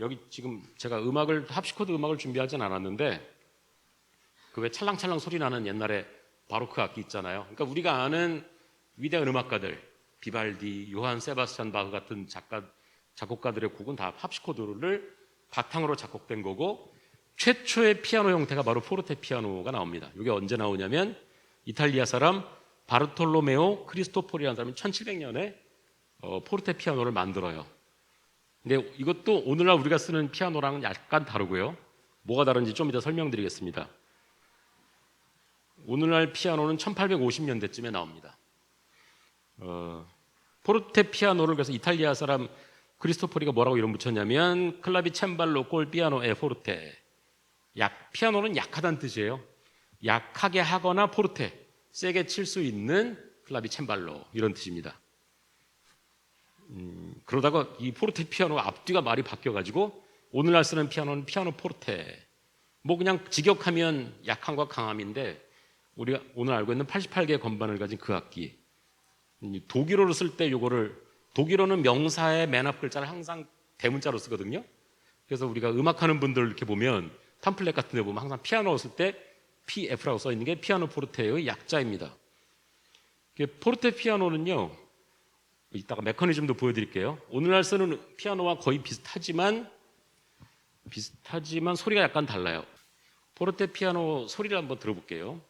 여기 지금 제가 합시코드 음악을 준비하진 않았는데 그 왜 찰랑찰랑 소리 나는 옛날에 바로크 악기 있잖아요. 그러니까 우리가 아는 위대한 음악가들 비발디, 요한 세바스찬 바흐 같은 작곡가들의 곡은 다 합시코드를 바탕으로 작곡된 거고 최초의 피아노 형태가 바로 포르테 피아노가 나옵니다. 이게 언제 나오냐면 이탈리아 사람 바르톨로메오 크리스토포리라는 사람이 1700년에 포르테 피아노를 만들어요. 근데 이것도 오늘날 우리가 쓰는 피아노랑은 약간 다르고요. 뭐가 다른지 좀 이따 설명드리겠습니다. 오늘날 피아노는 1850년대쯤에 나옵니다. 포르테 피아노를 그래서 이탈리아 사람 크리스토포리가 뭐라고 이름 붙였냐면 클라비 챈발로 꼴 피아노 에 포르테. 피아노는 약하다는 뜻이에요. 약하게 하거나 포르테, 세게 칠 수 있는 클라비 챈발로 이런 뜻입니다. 그러다가 이 포르테 피아노 앞뒤가 말이 바뀌어가지고 오늘날 쓰는 피아노는 피아노 포르테. 뭐 그냥 직역하면 약함과 강함인데 우리가 오늘 알고 있는 88개의 건반을 가진 그 악기. 독일어로 쓸 때 독일어는 명사의 맨 앞 글자를 항상 대문자로 쓰거든요. 그래서 우리가 음악하는 분들 이렇게 보면 팜플렛 같은 데 보면 항상 피아노 쓸 때 PF라고 써 있는 게 피아노 포르테의 약자입니다. 포르테 피아노는요. 이따가 메커니즘도 보여드릴게요. 오늘날 쓰는 피아노와 거의 비슷하지만 소리가 약간 달라요. 포르테 피아노 소리를 한번 들어볼게요.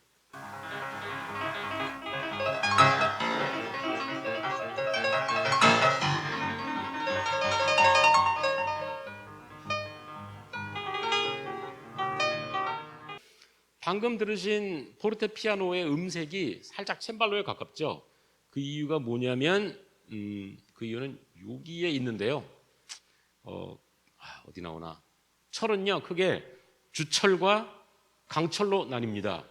방금 들으신 포르테 피아노의 음색이 살짝 챈발로에 가깝죠. 그 이유가 뭐냐면 그 이유는 여기에 있는데요. 어디 나오나? 철은요 크게 주철과 강철로 나뉩니다.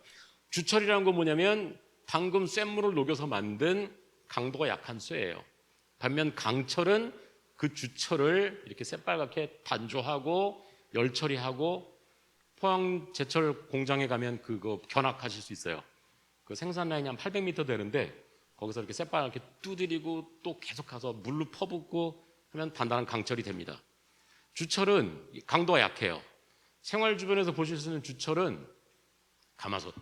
주철이라는 건 뭐냐면 방금 쇳물을 녹여서 만든 강도가 약한 쇠예요. 반면 강철은 그 주철을 이렇게 새빨갛게 단조하고 열 처리하고 포항 제철 공장에 가면 그거 견학하실 수 있어요. 그 생산 라인이 한 800m 되는데 거기서 이렇게 새빨갛게 두드리고 또 계속 가서 물로 퍼붓고 하면 단단한 강철이 됩니다. 주철은 강도가 약해요. 생활 주변에서 보실 수 있는 주철은 가마솥.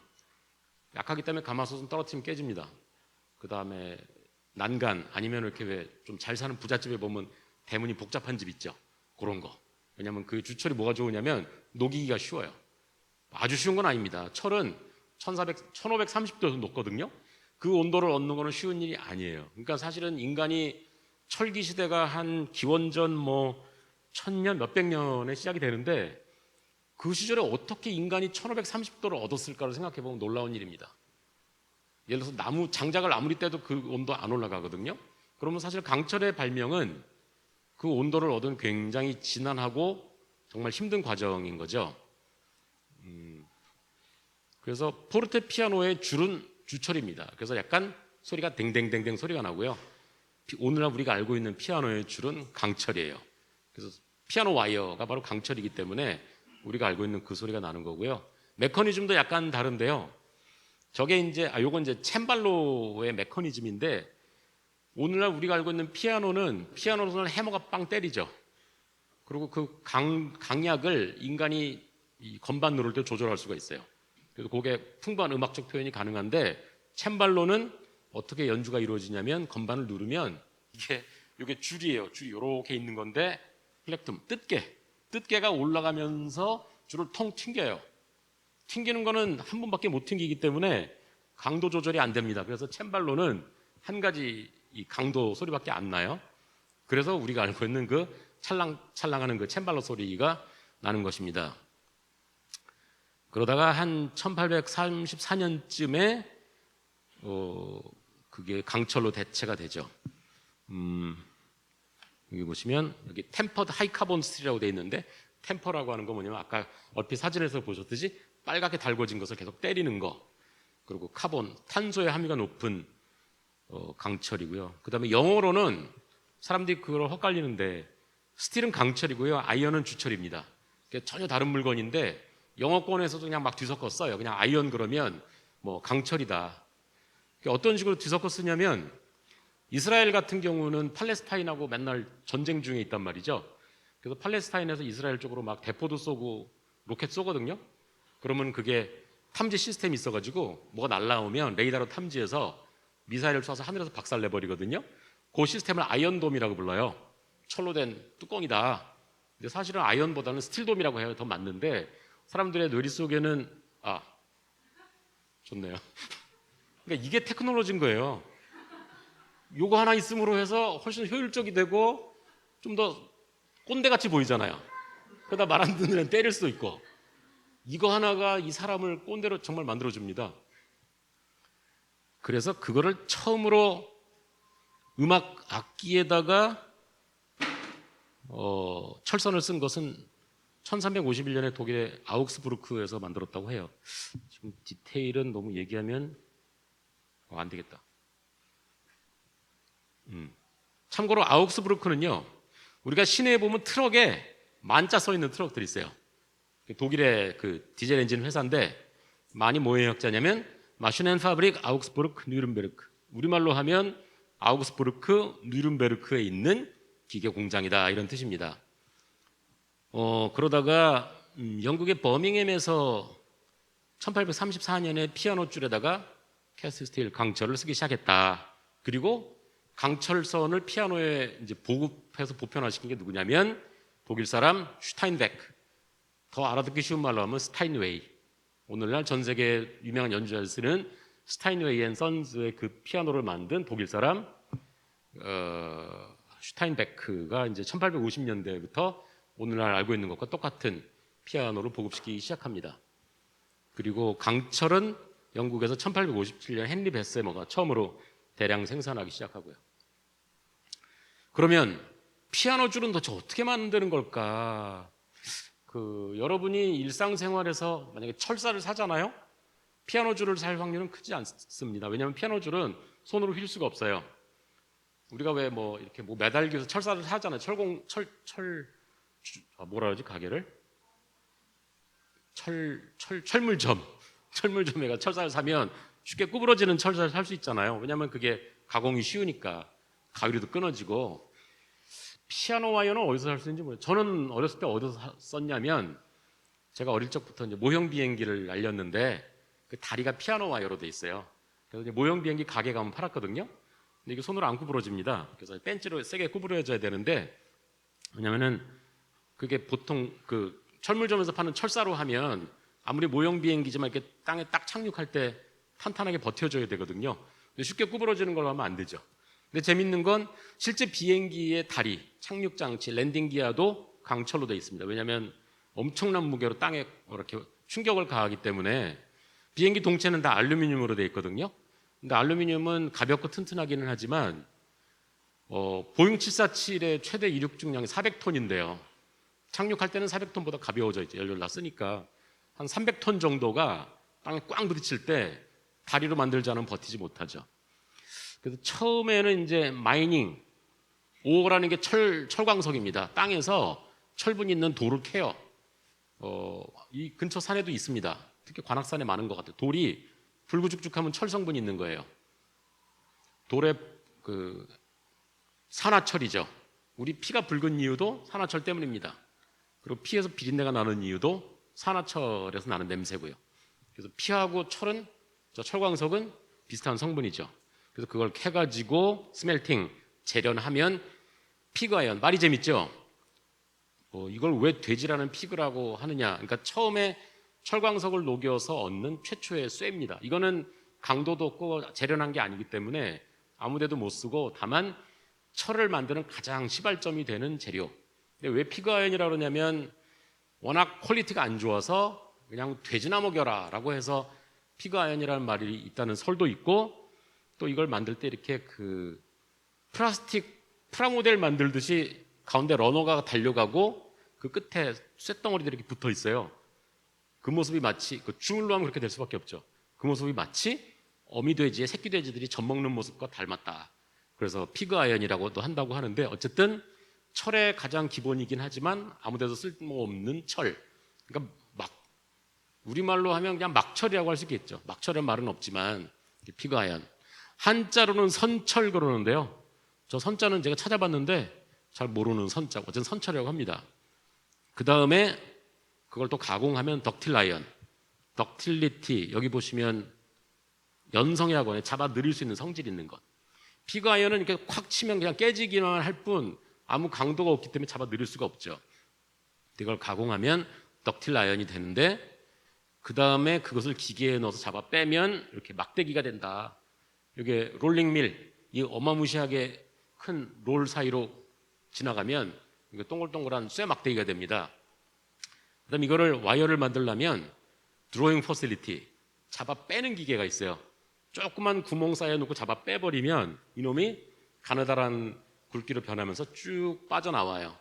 약하기 때문에 가마솥은 떨어뜨리면 깨집니다. 그 다음에 난간 아니면 이렇게 왜 좀 잘 사는 부잣집에 보면 대문이 복잡한 집 있죠. 그런 거. 왜냐하면 그 주철이 뭐가 좋으냐면 녹이기가 쉬워요. 아주 쉬운 건 아닙니다. 철은 1530도에서 녹거든요. 그 온도를 얻는 거는 쉬운 일이 아니에요. 그러니까 사실은 인간이 철기 시대가 한 기원전 1000년, 몇백 년에 시작이 되는데 그 시절에 어떻게 인간이 1530도를 얻었을까를 생각해 보면 놀라운 일입니다. 예를 들어서 장작을 아무리 떼도 그 온도 안 올라가거든요. 그러면 사실 강철의 발명은 그 온도를 얻은 굉장히 지난하고 정말 힘든 과정인 거죠. 그래서 포르테 피아노의 줄은 주철입니다. 그래서 약간 소리가 댕댕댕댕 소리가 나고요. 오늘날 우리가 알고 있는 피아노의 줄은 강철이에요. 그래서 피아노 와이어가 바로 강철이기 때문에 우리가 알고 있는 그 소리가 나는 거고요. 메커니즘도 약간 다른데요. 요건 이제 챈발로의 메커니즘인데 오늘날 우리가 알고 있는 피아노로는 해머가 빵 때리죠. 그리고 그 강약을 인간이 이 건반 누를 때 조절할 수가 있어요. 그래서 그게 풍부한 음악적 표현이 가능한데 챈발로는 어떻게 연주가 이루어지냐면 건반을 누르면 이게 줄이에요. 줄이 이렇게 있는 건데 플렉툼, 뜻개가 올라가면서 줄을 통 튕겨요. 튕기는 거는 한 번밖에 못 튕기기 때문에 강도 조절이 안 됩니다. 그래서 챈발로는 한 가지 이 강도 소리밖에 안 나요. 그래서 우리가 알고 있는 그 찰랑찰랑하는 그 챈발로 소리가 나는 것입니다. 그러다가 한 1834년쯤에 그게 강철로 대체가 되죠. 여기 보시면 여기 템퍼드 하이카본 스틸이라고 되어 있는데 템퍼라고 하는 건 뭐냐면 아까 얼핏 사진에서 보셨듯이 빨갛게 달궈진 것을 계속 때리는 거. 그리고 카본, 탄소의 함유가 높은 강철이고요. 그 다음에 영어로는 사람들이 그걸 헛갈리는데 스틸은 강철이고요. 아이언은 주철입니다. 전혀 다른 물건인데 영어권에서도 그냥 막 뒤섞어 써요. 그냥 아이언 그러면 강철이다. 어떤 식으로 뒤섞어 쓰냐면 이스라엘 같은 경우는 팔레스타인하고 맨날 전쟁 중에 있단 말이죠. 그래서 팔레스타인에서 이스라엘 쪽으로 막 대포도 쏘고 로켓 쏘거든요. 그러면 그게 탐지 시스템이 있어가지고 뭐가 날라오면 레이더로 탐지해서 미사일을 쏴서 하늘에서 박살내버리거든요. 그 시스템을 아이언돔이라고 불러요. 철로 된 뚜껑이다. 근데 사실은 아이언보다는 스틸돔이라고 해야 더 맞는데 사람들의 뇌리 속에는 좋네요. 그러니까 이게 테크놀로지인 거예요. 요거 하나 있음으로 해서 훨씬 효율적이 되고 좀 더 꼰대같이 보이잖아요. 그러다 말 안 듣는 애는 때릴 수도 있고. 이거 하나가 이 사람을 꼰대로 정말 만들어줍니다. 그래서 그거를 처음으로 음악 악기에다가 철선을 쓴 것은 1351년에 독일의 아우크스부르크에서 만들었다고 해요. 지금 디테일은 너무 얘기하면 안 되겠다. 참고로 아우크스부르크는요, 우리가 시내에 보면 트럭에 만자 써 있는 트럭들이 있어요. 독일의 그 디젤 엔진 회사인데 많이 뭐의 역자냐면 마슈넨파브릭 아우크스부르크 뉘른베르크. 우리말로 하면 아우크스부르크 뉘른베르크에 있는 기계 공장이다 이런 뜻입니다. 그러다가 영국의 버밍햄에서 1834년에 피아노 줄에다가 캐스트 스틸 강철을 쓰기 시작했다. 그리고 강철선을 피아노에 이제 보급해서 보편화시킨 게 누구냐면 독일 사람 슈타인베크. 더 알아듣기 쉬운 말로 하면 스타인웨이. 오늘날 전 세계 유명한 연주자를 쓰는 스타인웨이 앤 선즈의 그 피아노를 만든 독일 사람 슈타인베크가 이제 1850년대부터 오늘날 알고 있는 것과 똑같은 피아노를 보급시키기 시작합니다. 그리고 강철은 영국에서 1857년 헨리 베세머가 처음으로 대량 생산하기 시작하고요. 그러면 피아노 줄은 도대체 어떻게 만드는 걸까? 여러분이 일상생활에서 만약에 철사를 사잖아요? 피아노 줄을 살 확률은 크지 않습니다. 왜냐하면 피아노 줄은 손으로 휠 수가 없어요. 우리가 왜 이렇게 매달기해서 철사를 사잖아요. 뭐라 그러지? 가게를? 철물점에 가 철사를 사면 쉽게 구부러지는 철사를 살 수 있잖아요. 왜냐하면 그게 가공이 쉬우니까 가위로도 끊어지고. 피아노 와이어는 어디서 살 수 있는지 모르겠어요. 저는 어렸을 때 어디서 썼냐면 제가 어릴 적부터 이제 모형 비행기를 날렸는데 그 다리가 피아노 와이어로 돼 있어요. 그래서 이제 모형 비행기 가게 가면 팔았거든요. 근데 이게 손으로 안 구부러집니다. 그래서 벤치로 세게 구부러져야 되는데 왜냐면은 그게 보통 그 철물점에서 파는 철사로 하면 아무리 모형 비행기지만 이렇게 땅에 딱 착륙할 때 탄탄하게 버텨줘야 되거든요. 근데 쉽게 구부러지는 걸로 하면 안 되죠. 근데 재밌는 건 실제 비행기의 다리, 착륙 장치, 랜딩 기어도 강철로 되어 있습니다. 왜냐하면 엄청난 무게로 땅에 이렇게 충격을 가하기 때문에 비행기 동체는 다 알루미늄으로 되어 있거든요. 근데 알루미늄은 가볍고 튼튼하기는 하지만 보잉 747의 최대 이륙 중량이 400톤인데요. 착륙할 때는 400톤보다 가벼워져 있죠. 연료를 다 쓰니까 한 300톤 정도가 땅에 꽝 부딪힐 때 다리로 만들자는 버티지 못하죠. 그래서 처음에는 이제 마이닝, 오어라는 게 철광석입니다. 땅에서 철분이 있는 돌을 캐요. 이 근처 산에도 있습니다. 특히 관악산에 많은 것 같아요. 돌이 불구죽죽하면 철 성분이 있는 거예요. 돌에 산화철이죠. 우리 피가 붉은 이유도 산화철 때문입니다. 그리고 피에서 비린내가 나는 이유도 산화철에서 나는 냄새고요. 그래서 피하고 철광석은 비슷한 성분이죠. 그래서 그걸 캐가지고 스멜팅, 재련하면 피그아연, 말이 재밌죠? 이걸 왜 돼지라는 피그라고 하느냐. 그러니까 처음에 철광석을 녹여서 얻는 최초의 쇠입니다. 이거는 강도도 없고 재련한 게 아니기 때문에 아무데도 못 쓰고 다만 철을 만드는 가장 시발점이 되는 재료. 근데 왜 피그아연이라고 그러냐면 워낙 퀄리티가 안 좋아서 그냥 돼지나 먹여라라고 해서 피그아연이라는 말이 있다는 설도 있고 또 이걸 만들 때 이렇게 플라스틱 프라모델 만들듯이 가운데 러너가 달려가고 그 끝에 쇳덩어리들이 이렇게 붙어 있어요. 그 모습이 마치 줄로 하면 그렇게 될 수밖에 없죠. 그 모습이 마치 어미돼지의 새끼 돼지들이 젖 먹는 모습과 닮았다. 그래서 피그아연이라고도 한다고 하는데 어쨌든 철의 가장 기본이긴 하지만 아무데도 쓸모없는 철. 그러니까 우리말로 하면 그냥 막철이라고 할 수 있겠죠. 막철의 말은 없지만 피그아연. 한자로는 선철 그러는데요. 저 선자는 제가 찾아봤는데 잘 모르는 선자, 어쨌든 선처라고 합니다. 그 다음에 그걸 또 가공하면 덕틸 아이언, 덕틸리티, 여기 보시면 연성이라고 하네. 잡아 늘릴 수 있는 성질이 있는 것. 피그 아이언은 이렇게 콱 치면 그냥 깨지기만 할 뿐 아무 강도가 없기 때문에 잡아 늘릴 수가 없죠. 이걸 가공하면 덕틸 아이언이 되는데, 그 다음에 그것을 기계에 넣어서 잡아 빼면 이렇게 막대기가 된다. 이게 롤링밀, 이 어마무시하게 큰 롤 사이로 지나가면 이게 동글동글한 쇠 막대기가 됩니다. 그다음 이거를 와이어를 만들려면 드로잉 퍼실리티, 잡아 빼는 기계가 있어요. 조그만 구멍 쌓여 놓고 잡아 빼버리면 이놈이 가느다란 굵기로 변하면서 쭉 빠져나와요.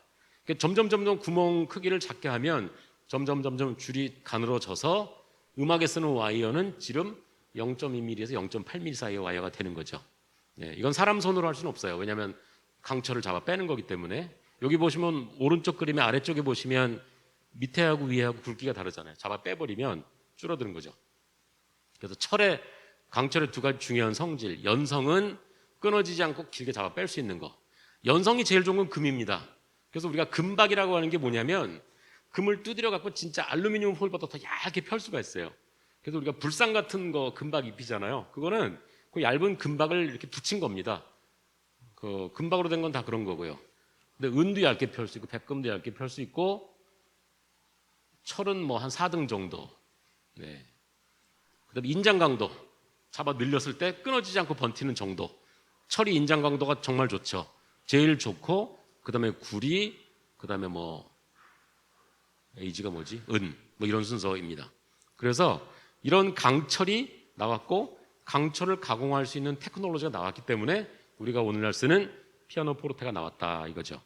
점점 구멍 크기를 작게 하면 점점 줄이 가늘어져서 음악에 쓰는 와이어는 지름 0.2mm에서 0.8mm 사이의 와이어가 되는 거죠. 네, 이건 사람 손으로 할 수는 없어요. 왜냐하면 강철을 잡아 빼는 거기 때문에. 여기 보시면 오른쪽 그림의 아래쪽에 보시면 밑에하고 위에하고 굵기가 다르잖아요. 잡아 빼버리면 줄어드는 거죠. 그래서 강철의 두 가지 중요한 성질, 연성은 끊어지지 않고 길게 잡아 뺄 수 있는 거. 연성이 제일 좋은 건 금입니다. 그래서 우리가 금박이라고 하는 게 뭐냐면 금을 두드려 갖고 진짜 알루미늄 폴보다 더 얇게 펼 수가 있어요. 그래서 우리가 불상 같은 거 금박 입히잖아요. 그거는 그 얇은 금박을 이렇게 붙인 겁니다. 그 금박으로 된 건 다 그런 거고요. 근데 은도 얇게 펼 수 있고 백금도 얇게 펼 수 있고 철은 뭐 한 4등 정도. 네. 그다음에 인장 강도, 잡아 늘렸을 때 끊어지지 않고 버티는 정도. 철이 인장 강도가 정말 좋죠. 제일 좋고, 그다음에 구리, 그다음에 뭐 A가 뭐지? 은, 뭐 이런 순서입니다. 그래서 이런 강철이 나왔고 강철을 가공할 수 있는 테크놀로지가 나왔기 때문에 우리가 오늘날 쓰는 피아노 포르테가 나왔다 이거죠.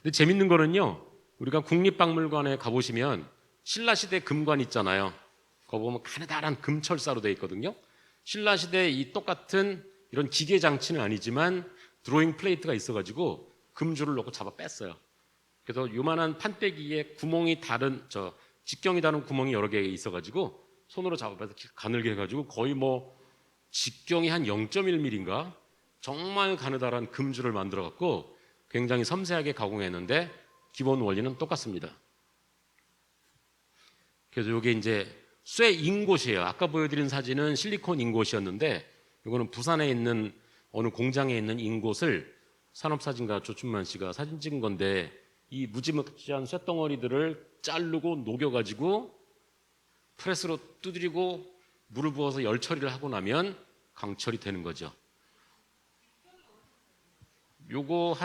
근데 재밌는 거는요, 우리가 국립박물관에 가보시면 신라시대 금관 있잖아요. 거기 보면 가느다란 금철사로 되어 있거든요. 신라시대 이 똑같은 이런 기계 장치는 아니지만 드로잉 플레이트가 있어가지고 금줄을 넣고 잡아 뺐어요. 그래서 요만한 판때기에 구멍이 다른, 직경이 다른 구멍이 여러 개 있어가지고 손으로 잡아 빼서 가늘게 해가지고 거의 뭐 직경이 한 0.1mm인가 정말 가느다란 금줄을 만들어갖고 굉장히 섬세하게 가공했는데 기본 원리는 똑같습니다. 그래서 이게 이제 쇠 인곳이에요. 아까 보여드린 사진은 실리콘 인곳이었는데 이거는 부산에 있는 어느 공장에 있는 인곳을 산업사진가 조춘만 씨가 사진 찍은 건데, 이 무지막지한 쇳덩어리들을 자르고 녹여가지고 프레스로 두드리고 물을 부어서 열 처리를 하고 나면 강철이 되는 거죠. 요거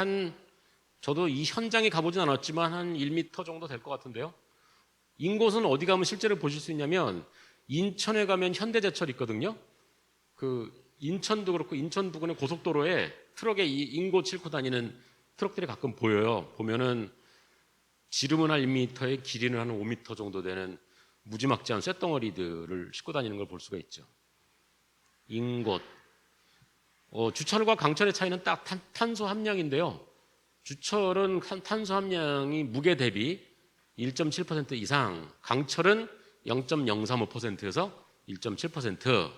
저도 이 현장에 가보진 않았지만 한 1m 정도 될 것 같은데요. 인곳은 어디 가면 실제로 보실 수 있냐면 인천에 가면 현대제철 있거든요. 그 인천도 그렇고 인천 부근의 고속도로에 트럭에 이 인곳 싣고 다니는 트럭들이 가끔 보여요. 보면은 지름은 한 1m에 길이는 한 5m 정도 되는 무지막지한 쇳덩어리들을 싣고 다니는 걸 볼 수가 있죠. 인곳. 주철과 강철의 차이는 딱 탄소 함량인데요. 주철은 탄소 함량이 무게 대비 1.7% 이상, 강철은 0.035%에서 1.7%.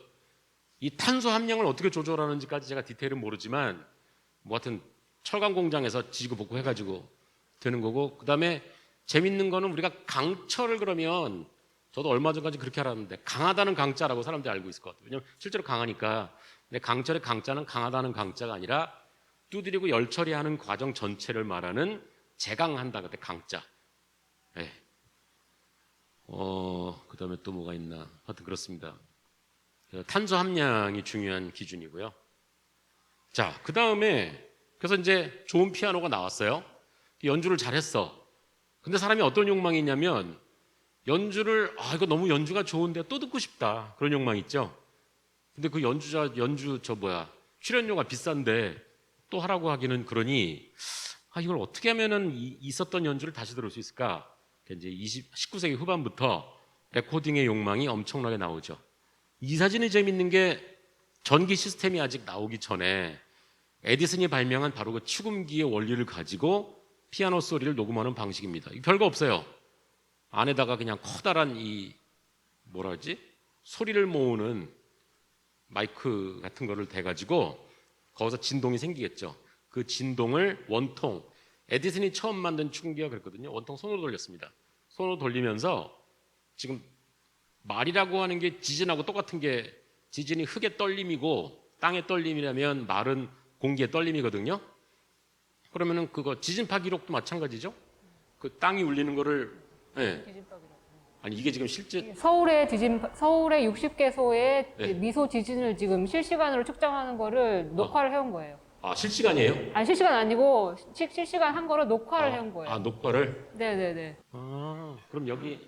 이 탄소 함량을 어떻게 조절하는지까지 제가 디테일은 모르지만 뭐 하여튼 철강 공장에서 지지고 볶고 해가지고 되는 거고, 그 다음에 재밌는 거는 우리가 강철을 그러면 저도 얼마 전까지 그렇게 알았는데 강하다는 강자라고 사람들이 알고 있을 것 같아요. 왜냐하면 실제로 강하니까. 근데 강철의 강자는 강하다는 강자가 아니라 두드리고 열 처리하는 과정 전체를 말하는 재강한다 그때 강자. 네. 그 다음에 또 뭐가 있나. 하여튼 그렇습니다. 탄소 함량이 중요한 기준이고요. 자, 그 다음에 그래서 이제 좋은 피아노가 나왔어요. 연주를 잘했어. 근데 사람이 어떤 욕망이 있냐면 연주를 이거 너무 연주가 좋은데 또 듣고 싶다. 그런 욕망 있죠. 근데 그 출연료가 비싼데 또 하라고 하기는 그러니 이걸 어떻게 하면은 있었던 연주를 다시 들을 수 있을까? 이제 19세기 후반부터 레코딩의 욕망이 엄청나게 나오죠. 이 사진이 재밌는 게 전기 시스템이 아직 나오기 전에 에디슨이 발명한 바로 그 축음기의 원리를 가지고 피아노 소리를 녹음하는 방식입니다. 별거 없어요. 안에다가 그냥 커다란 소리를 모으는 마이크 같은 거를 대가지고 거기서 진동이 생기겠죠. 그 진동을 원통, 에디슨이 처음 만든 축구기가 그랬거든요. 원통 손으로 돌렸습니다. 손으로 돌리면서 지금 말이라고 하는 게 지진하고 똑같은 게 지진이 흙의 떨림이고 땅의 떨림이라면 말은 공기의 떨림이거든요. 그러면은 그거 지진파 기록도 마찬가지죠. 그 땅이 울리는 거를 예. 아니 이게 지금 실제 서울의 60개소의 네. 미소 지진을 지금 실시간으로 측정하는 거를 녹화를 해온 거예요. 아 실시간이에요? 아니 실시간 아니고 실시간 한 거를 녹화를 해온 거예요. 아 녹화를? 네네네. 아 그럼 여기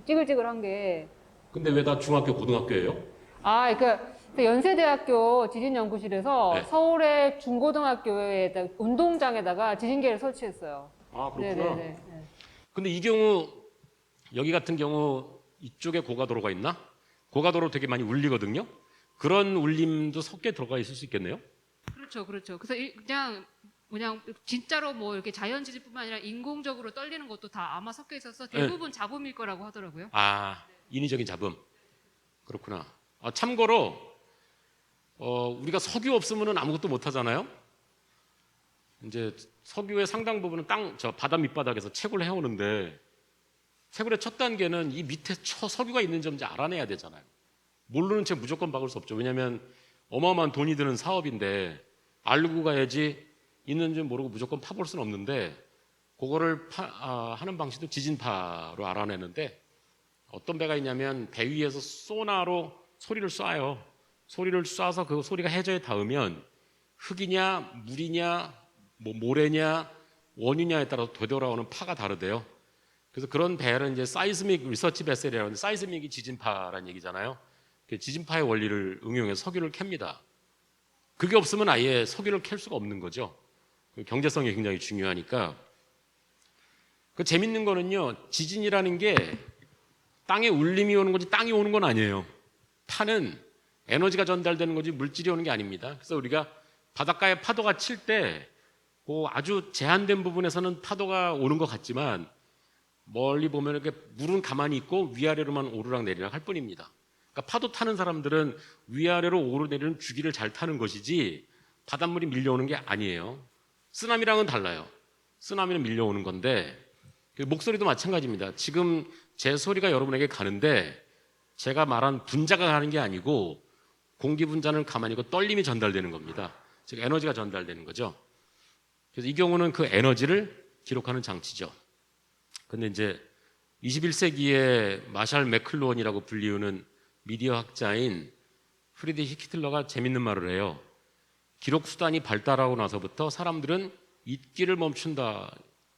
찌글찌글한 게. 근데 왜 다 중학교 고등학교예요? 아, 그 연세대학교 지진연구실에서 네. 서울의 중고등학교에 운동장에다가 지진계를 설치했어요. 아 그렇구나. 네네네. 네. 근데 이 경우 여기 같은 경우 이쪽에 고가도로가 있나? 고가도로 되게 많이 울리거든요. 그런 울림도 섞여 들어가 있을 수 있겠네요. 그렇죠, 그렇죠. 그래서 그냥 진짜로 뭐 이렇게 자연 지진뿐만 아니라 인공적으로 떨리는 것도 다 아마 섞여 있어서 대부분 잡음일 거라고 하더라고요. 아 인위적인 잡음. 그렇구나. 아, 참고로 우리가 석유 없으면 아무것도 못 하잖아요. 이제 석유의 상당 부분은 저 바다 밑바닥에서 채굴을 해오는데 채굴의 첫 단계는 이 밑에 석유가 있는지 없는지 알아내야 되잖아요. 모르는 채 무조건 박을 수 없죠. 왜냐하면 어마어마한 돈이 드는 사업인데 알고 가야지 있는지 모르고 무조건 파볼 수는 없는데 그거를 하는 방식도 지진파로 알아내는데 어떤 배가 있냐면 배 위에서 소나로 소리를 쏴요. 소리를 쏴서 그 소리가 해저에 닿으면 흙이냐 물이냐 뭐 모래냐 원유냐에 따라서 되돌아오는 파가 다르대요. 그래서 그런 배를 이제 사이스믹 리서치 베셀이라고 하는데 사이스믹이 지진파라는 얘기잖아요. 지진파의 원리를 응용해서 석유를 캡니다. 그게 없으면 아예 석유를 캘 수가 없는 거죠. 경제성이 굉장히 중요하니까. 그 재밌는 거는요, 지진이라는 게 땅에 울림이 오는 거지 땅이 오는 건 아니에요. 파는 에너지가 전달되는 거지 물질이 오는 게 아닙니다. 그래서 우리가 바닷가에 파도가 칠 때 그 아주 제한된 부분에서는 파도가 오는 것 같지만 멀리 보면 이렇게 물은 가만히 있고 위아래로만 오르락 내리락 할 뿐입니다. 그러니까 파도 타는 사람들은 위아래로 오르내리는 주기를 잘 타는 것이지 바닷물이 밀려오는 게 아니에요. 쓰나미랑은 달라요. 쓰나미는 밀려오는 건데 목소리도 마찬가지입니다. 지금 제 소리가 여러분에게 가는데 제가 말한 분자가 가는 게 아니고 공기 분자는 가만히 있고 떨림이 전달되는 겁니다. 즉 에너지가 전달되는 거죠. 그래서 이 경우는 그 에너지를 기록하는 장치죠. 근데 이제 21세기의 마샬 맥클루언이라고 불리우는 미디어 학자인 프리드리히 히틀러가 재밌는 말을 해요. 기록 수단이 발달하고 나서부터 사람들은 잊기를 멈춘다.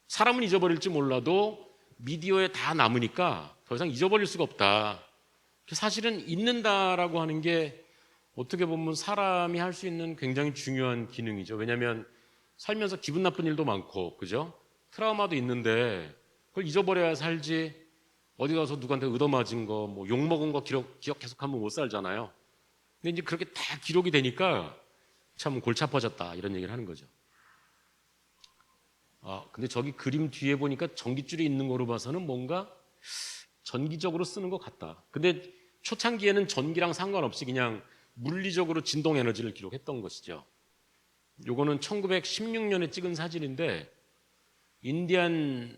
사람은 잊어버릴지 몰라도 미디어에 다 남으니까 더 이상 잊어버릴 수가 없다. 사실은 잊는다라고 하는 게 어떻게 보면 사람이 할 수 있는 굉장히 중요한 기능이죠. 왜냐하면 살면서 기분 나쁜 일도 많고, 그죠? 트라우마도 있는데 그걸 잊어버려야 살지. 어디 가서 누구한테 얻어맞은 거, 뭐 욕먹은 거 기억 계속하면 못 살잖아요. 근데 이제 그렇게 다 기록이 되니까 참 골치 아파졌다 이런 얘기를 하는 거죠. 근데 저기 그림 뒤에 보니까 전깃줄이 있는 거로 봐서는 뭔가 전기적으로 쓰는 것 같다. 근데 초창기에는 전기랑 상관없이 그냥 물리적으로 진동 에너지를 기록했던 것이죠. 요거는 1916년에 찍은 사진인데 인디안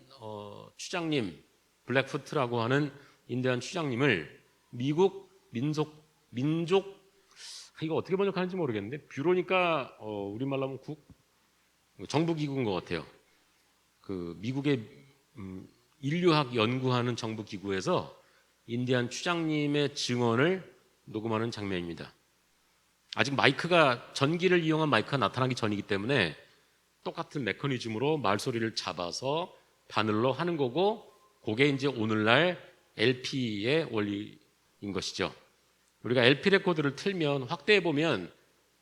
추장님 블랙푸트라고 하는 인디안 추장님을 미국 민족 이거 어떻게 번역하는지 모르겠는데 뷰로니까 우리말로 하면 정부기구인 것 같아요. 그 미국의 인류학 연구하는 정부기구에서 인디안 추장님의 증언을 녹음하는 장면입니다. 아직 전기를 이용한 마이크가 나타나기 전이기 때문에 똑같은 메커니즘으로 말소리를 잡아서 바늘로 하는 거고 그게 이제 오늘날 LP의 원리인 것이죠. 우리가 LP 레코드를 틀면 확대해 보면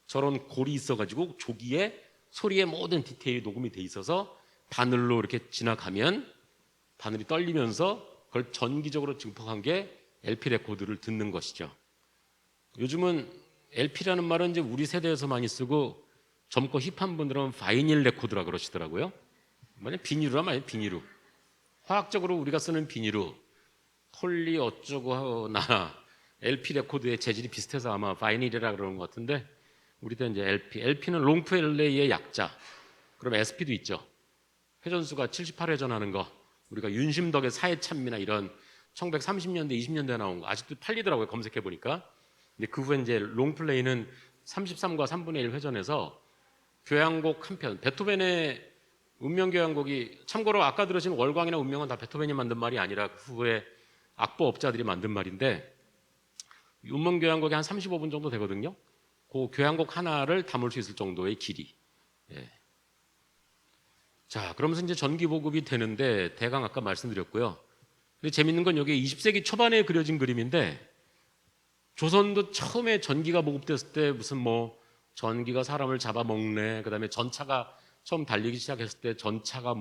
저런 골이 있어가지고 조기에 소리의 모든 디테일이 녹음이 돼 있어서 바늘로 이렇게 지나가면 바늘이 떨리면서 그걸 전기적으로 증폭한 게 LP 레코드를 듣는 것이죠. 요즘은 LP라는 말은 이제 우리 세대에서 많이 쓰고 젊고 힙한 분들은 바이닐 레코드라 그러시더라고요. 만약 비닐루란 말이에요, 비닐루. 화학적으로 우리가 쓰는 비닐루, 폴리 어쩌고 하거나 LP 레코드의 재질이 비슷해서 아마 바이닐이라 그러는 것 같은데 우리 때 이제 LP, LP는 롱프 릴레이의 약자. 그럼 SP도 있죠. 회전수가 78회전 하는 거. 우리가 윤심덕의 사회참미나 이런 1930년대, 20년대에 나온 거 아직도 팔리더라고요. 검색해 보니까. 근데 그 후에 이제 롱플레이는 33과 3분의 1 회전해서 교향곡 한 편. 베토벤의 운명 교향곡이 참고로 아까 들으신 월광이나 운명은 다 베토벤이 만든 말이 아니라 그 후에 악보업자들이 만든 말인데 운명 교향곡이 한 35분 정도 되거든요. 그 교향곡 하나를 담을 수 있을 정도의 길이. 예. 자, 그러면서 이제 전기 보급이 되는데 대강 아까 말씀드렸고요. 근데 재밌는 건 여기 20세기 초반에 그려진 그림인데 조선도 처음에 전기가 보급됐을 때 무슨 뭐 전기가 사람을 잡아먹네. 그다음에 전차가 처음 달리기 시작했을 때 전차가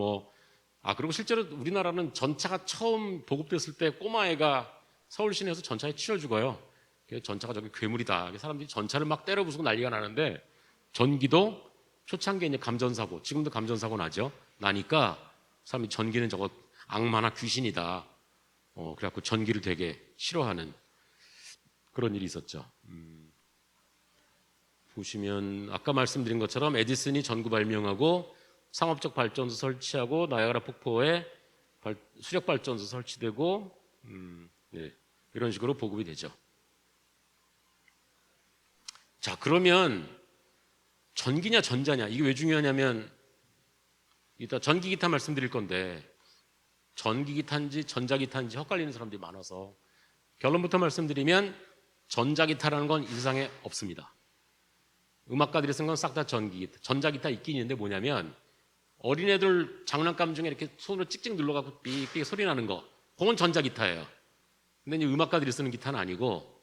그리고 실제로 우리나라는 전차가 처음 보급됐을 때 꼬마애가 서울 시내에서 전차에 치여 죽어요. 전차가 저기 괴물이다. 사람들이 전차를 막 때려 부수고 난리가 나는데 전기도 초창기에 이제 감전사고, 지금도 감전사고 나죠. 나니까 사람이 전기는 저거 악마나 귀신이다. 그래갖고 전기를 되게 싫어하는 그런 일이 있었죠. 보시면 아까 말씀드린 것처럼 에디슨이 전구 발명하고 상업적 발전소 설치하고 나야가라 폭포에 수력 발전소 설치되고 네, 이런 식으로 보급이 되죠. 자, 그러면 전기냐 전자냐 이게 왜 중요하냐면 이따 전기기타 말씀드릴 건데 전기기타인지 전자기타인지 헷갈리는 사람들이 많아서 결론부터 말씀드리면 전자기타라는 건 이 세상에 없습니다. 음악가들이 쓴 건 싹 다 전기기타. 전자기타 있긴 있는데 뭐냐면 어린애들 장난감 중에 이렇게 손으로 찍찍 눌러갖고 삑삑 소리 나는 거 그건 전자기타예요. 근데 이제 음악가들이 쓰는 기타는 아니고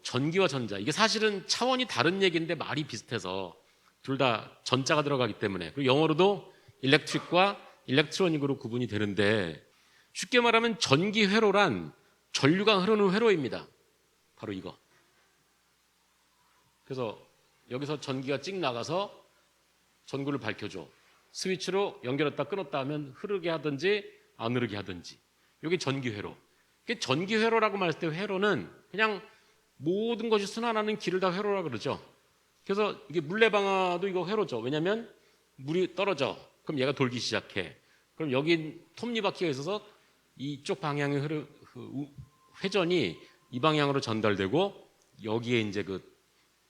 전기와 전자 이게 사실은 차원이 다른 얘기인데 말이 비슷해서 둘 다 전자가 들어가기 때문에 그리고 영어로도 일렉트릭과 일렉트로닉으로 구분이 되는데 쉽게 말하면 전기 회로란 전류가 흐르는 회로입니다. 바로 이거. 그래서 여기서 전기가 찍 나가서 전구를 밝혀줘. 스위치로 연결했다 끊었다 하면 흐르게 하든지 안 흐르게 하든지. 이게 전기 회로. 전기 회로라고 말할 때 회로는 그냥 모든 것이 순환하는 길을 다 회로라고 그러죠. 그래서 이게 물레방아도 이거 회로죠. 왜냐하면 물이 떨어져. 그럼 얘가 돌기 시작해. 그럼 여기 톱니바퀴가 있어서 이쪽 방향의 회전이 이 방향으로 전달되고 여기에 이제 그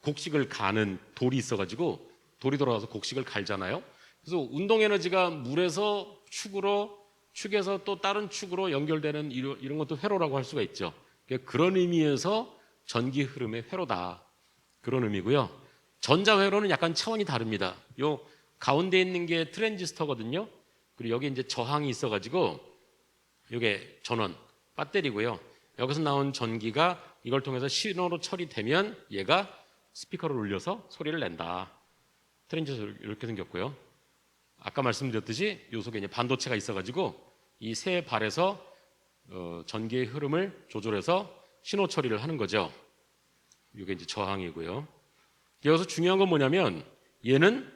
곡식을 가는 돌이 있어가지고 돌이 돌아가서 곡식을 갈잖아요. 그래서 운동 에너지가 물에서 축에서 또 다른 축으로 연결되는 이런 것도 회로라고 할 수가 있죠. 그런 의미에서 전기 흐름의 회로다. 그런 의미고요. 전자 회로는 약간 차원이 다릅니다. 요 가운데 있는 게 트랜지스터거든요. 그리고 여기 이제 저항이 있어가지고 이게 전원 배터리고요. 여기서 나온 전기가 이걸 통해서 신호로 처리되면 얘가 스피커를 울려서 소리를 낸다. 트랜지스터 이렇게 생겼고요. 아까 말씀드렸듯이 요 속에 이제 반도체가 있어가지고 이 세 발에서 전기의 흐름을 조절해서 신호 처리를 하는 거죠. 이게 이제 저항이고요. 여기서 중요한 건 뭐냐면 얘는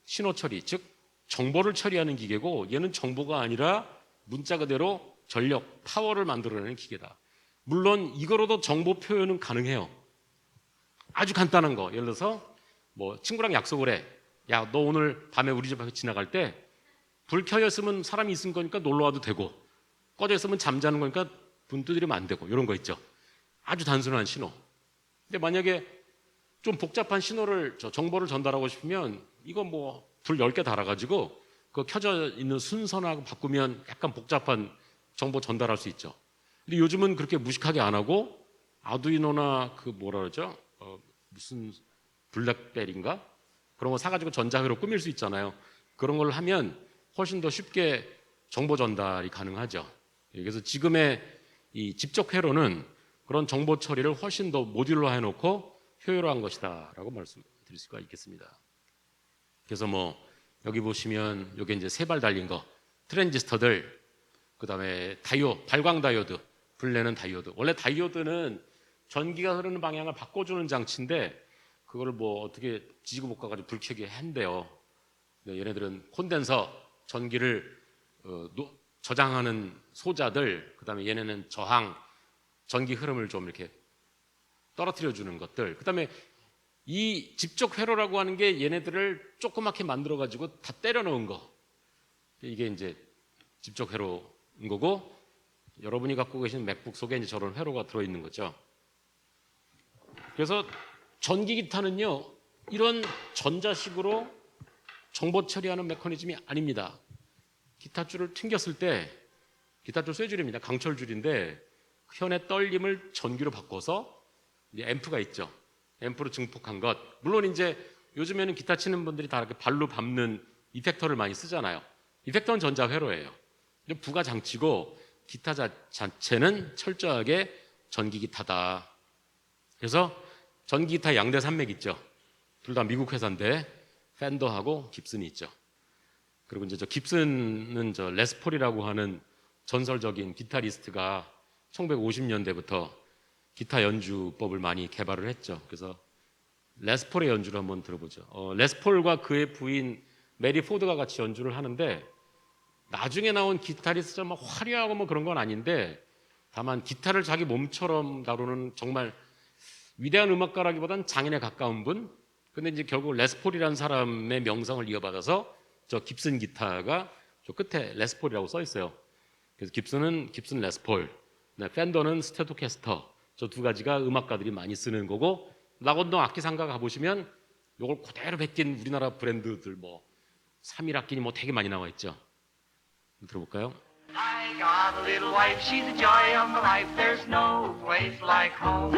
신호 처리, 즉 정보를 처리하는 기계고 얘는 정보가 아니라 문자 그대로 전력, 파워를 만들어내는 기계다. 물론 이거로도 정보 표현은 가능해요. 아주 간단한 거. 예를 들어서 뭐 친구랑 약속을 해. 야, 너 오늘 밤에 우리 집 앞에 지나갈 때 불 켜져 있으면 사람이 있을 거니까 놀러 와도 되고 꺼져 있으면 잠자는 거니까 문 두드리면 안 되고 이런 거 있죠. 아주 단순한 신호. 근데 만약에 좀 복잡한 신호를 정보를 전달하고 싶으면 이거 뭐 불 10개 달아가지고 그 켜져 있는 순서나 바꾸면 약간 복잡한 정보 전달할 수 있죠. 근데 요즘은 그렇게 무식하게 안 하고 아두이노나 그 뭐라 그러죠? 무슨 블랙벨인가? 그런 거 사가지고 전자회로 꾸밀 수 있잖아요. 그런 걸 하면 훨씬 더 쉽게 정보 전달이 가능하죠. 그래서 지금의 이 집적 회로는 그런 정보 처리를 훨씬 더 모듈로 해놓고 효율화한 것이다라고 말씀드릴 수가 있겠습니다. 그래서 뭐 여기 보시면 여기 이제 세 발 달린 거 트랜지스터들, 그다음에 발광 다이오드, 불 내는 다이오드. 원래 다이오드는 전기가 흐르는 방향을 바꿔주는 장치인데 그거를 뭐 어떻게 지지고 볶아가지고 불 켜게 한대요. 얘네들은 콘덴서 전기를 저장하는 소자들, 그다음에 얘네는 전기 흐름을 좀 이렇게 떨어뜨려 주는 것들. 그다음에 이 집적 회로라고 하는 게 얘네들을 조그맣게 만들어 가지고 다 때려 넣은 거. 이게 이제 집적 회로인 거고, 여러분이 갖고 계신 맥북 속에 이제 저런 회로가 들어 있는 거죠. 그래서 전기 기타는요, 이런 전자식으로 정보 처리하는 메커니즘이 아닙니다. 기타 줄을 튕겼을 때, 기타 줄 쇠줄입니다. 강철줄인데 현의 떨림을 전기로 바꿔서 이제 앰프가 있죠. 앰프로 증폭한 것. 물론 이제 요즘에는 기타 치는 분들이 다 이렇게 발로 밟는 이펙터를 많이 쓰잖아요. 이펙터는 전자회로예요. 부가 장치고 기타 자체는 철저하게 전기 기타다. 그래서 전기 기타 양대 산맥 있죠. 둘 다 미국 회사인데 팬더하고 깁슨이 있죠. 그리고 이제 저 깁슨은 저 레스폴이라고 하는 전설적인 기타리스트가 1950년대부터 기타 연주법을 많이 개발을 했죠. 그래서 레스폴의 연주를 한번 들어보죠. 레스폴과 그의 부인 메리 포드가 같이 연주를 하는데, 나중에 나온 기타리스트가 막 화려하고 뭐 그런 건 아닌데, 다만 기타를 자기 몸처럼 다루는 정말 위대한 음악가라기보다는 장인에 가까운 분. 근데 이제 결국 레스폴이라는 사람의 명성을 이어받아서 저 깁슨 기타가 저 끝에 레스폴이라고 써 있어요. 그래서 깁슨은 깁슨 레스폴, 팬더는 스트라토캐스터. 저 두 가지가 음악가들이 많이 쓰는 거고, 낙원동 악기상가 가보시면 이걸 그대로 베낀 우리나라 브랜드들 뭐 3일 악기니 뭐 되게 많이 나와 있죠. 들어볼까요? I got a little wife, she's the joy of my life. There's no place like home.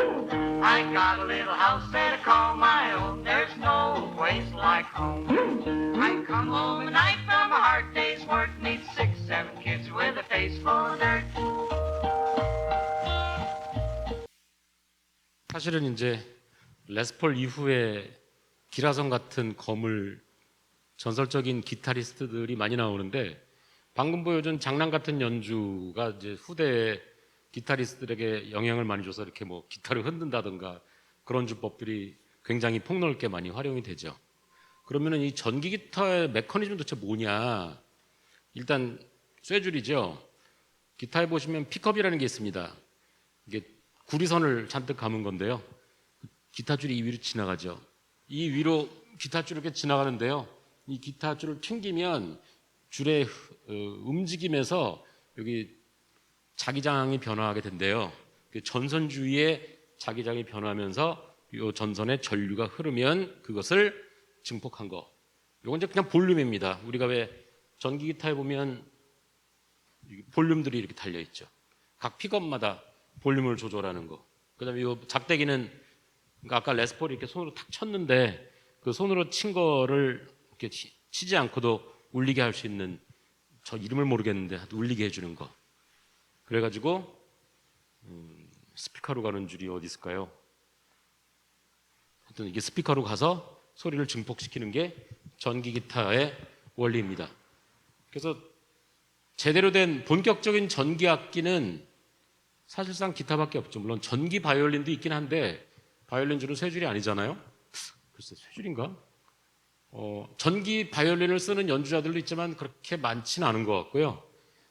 I got a little house that I call my own. There's no place like home. I come home at night from a hard day's work, meet 6, 7 kids with a face full of dirt. 사실은 이제 레스폴 이후에 기라성 같은 거물 전설적인 기타리스트들이 많이 나오는데, 방금 보여준 장난 같은 연주가 이제 후대 기타리스트들에게 영향을 많이 줘서 이렇게 뭐 기타를 흔든다든가 그런 주법들이 굉장히 폭넓게 많이 활용이 되죠. 그러면은 이 전기 기타의 메커니즘 도대체 뭐냐? 일단 쇠줄이죠. 기타에 보시면 픽업이라는 게 있습니다. 이게 구리선을 잔뜩 감은 건데요. 기타 줄이 이 위로 지나가죠. 이 위로 기타 줄이 이렇게 지나가는데요. 이 기타 줄을 튕기면 줄의 움직임에서 여기 자기장이 변화하게 된대요. 전선 주위에 자기장이 변화하면서 이 전선에 전류가 흐르면 그것을 증폭한 거. 이건 이제 그냥 볼륨입니다. 우리가 왜 전기 기타에 보면 볼륨들이 이렇게 달려 있죠. 각 픽업마다 볼륨을 조절하는 거. 그다음에 이 작대기는, 그러니까 아까 레스폴이 이렇게 손으로 탁 쳤는데 그 손으로 친 거를 이렇게 치지 않고도 울리게 할 수 있는, 저 이름을 모르겠는데 울리게 해주는 거. 그래가지고 스피커로 가는 줄이 어디 있을까요? 하여튼 이게 스피커로 가서 소리를 증폭시키는 게 전기 기타의 원리입니다. 그래서 제대로 된 본격적인 전기 악기는 사실상 기타밖에 없죠. 물론 전기 바이올린도 있긴 한데 바이올린 줄은 세 줄이 아니잖아요. 글쎄 세 줄인가? 전기 바이올린을 쓰는 연주자들도 있지만 그렇게 많지는 않은 것 같고요.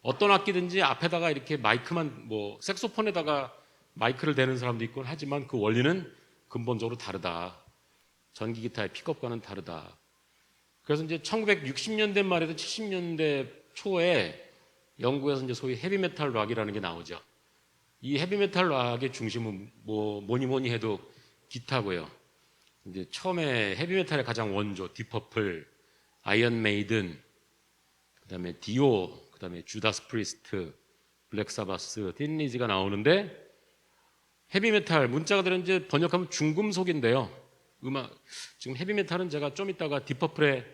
어떤 악기든지 앞에다가 이렇게 마이크만, 뭐 색소폰에다가 마이크를 대는 사람도 있곤 하지만 그 원리는 근본적으로 다르다. 전기 기타의 픽업과는 다르다. 그래서 이제 1960년대 말에도 70년대 초에 영국에서 이제 소위 헤비메탈 락이라는 게 나오죠. 이 헤비메탈 락의 중심은 뭐니 해도 기타고요. 이제 처음에 헤비메탈의 가장 원조 디퍼플, 아이언 메이든, 그다음에 디오, 그다음에 주다스 프리스트, 블랙 사바스, 틴 리지가 나오는데, 헤비메탈 문자 그대로 이제 번역하면 중금속인데요. 지금 헤비메탈은 제가 좀 이따가 디퍼플의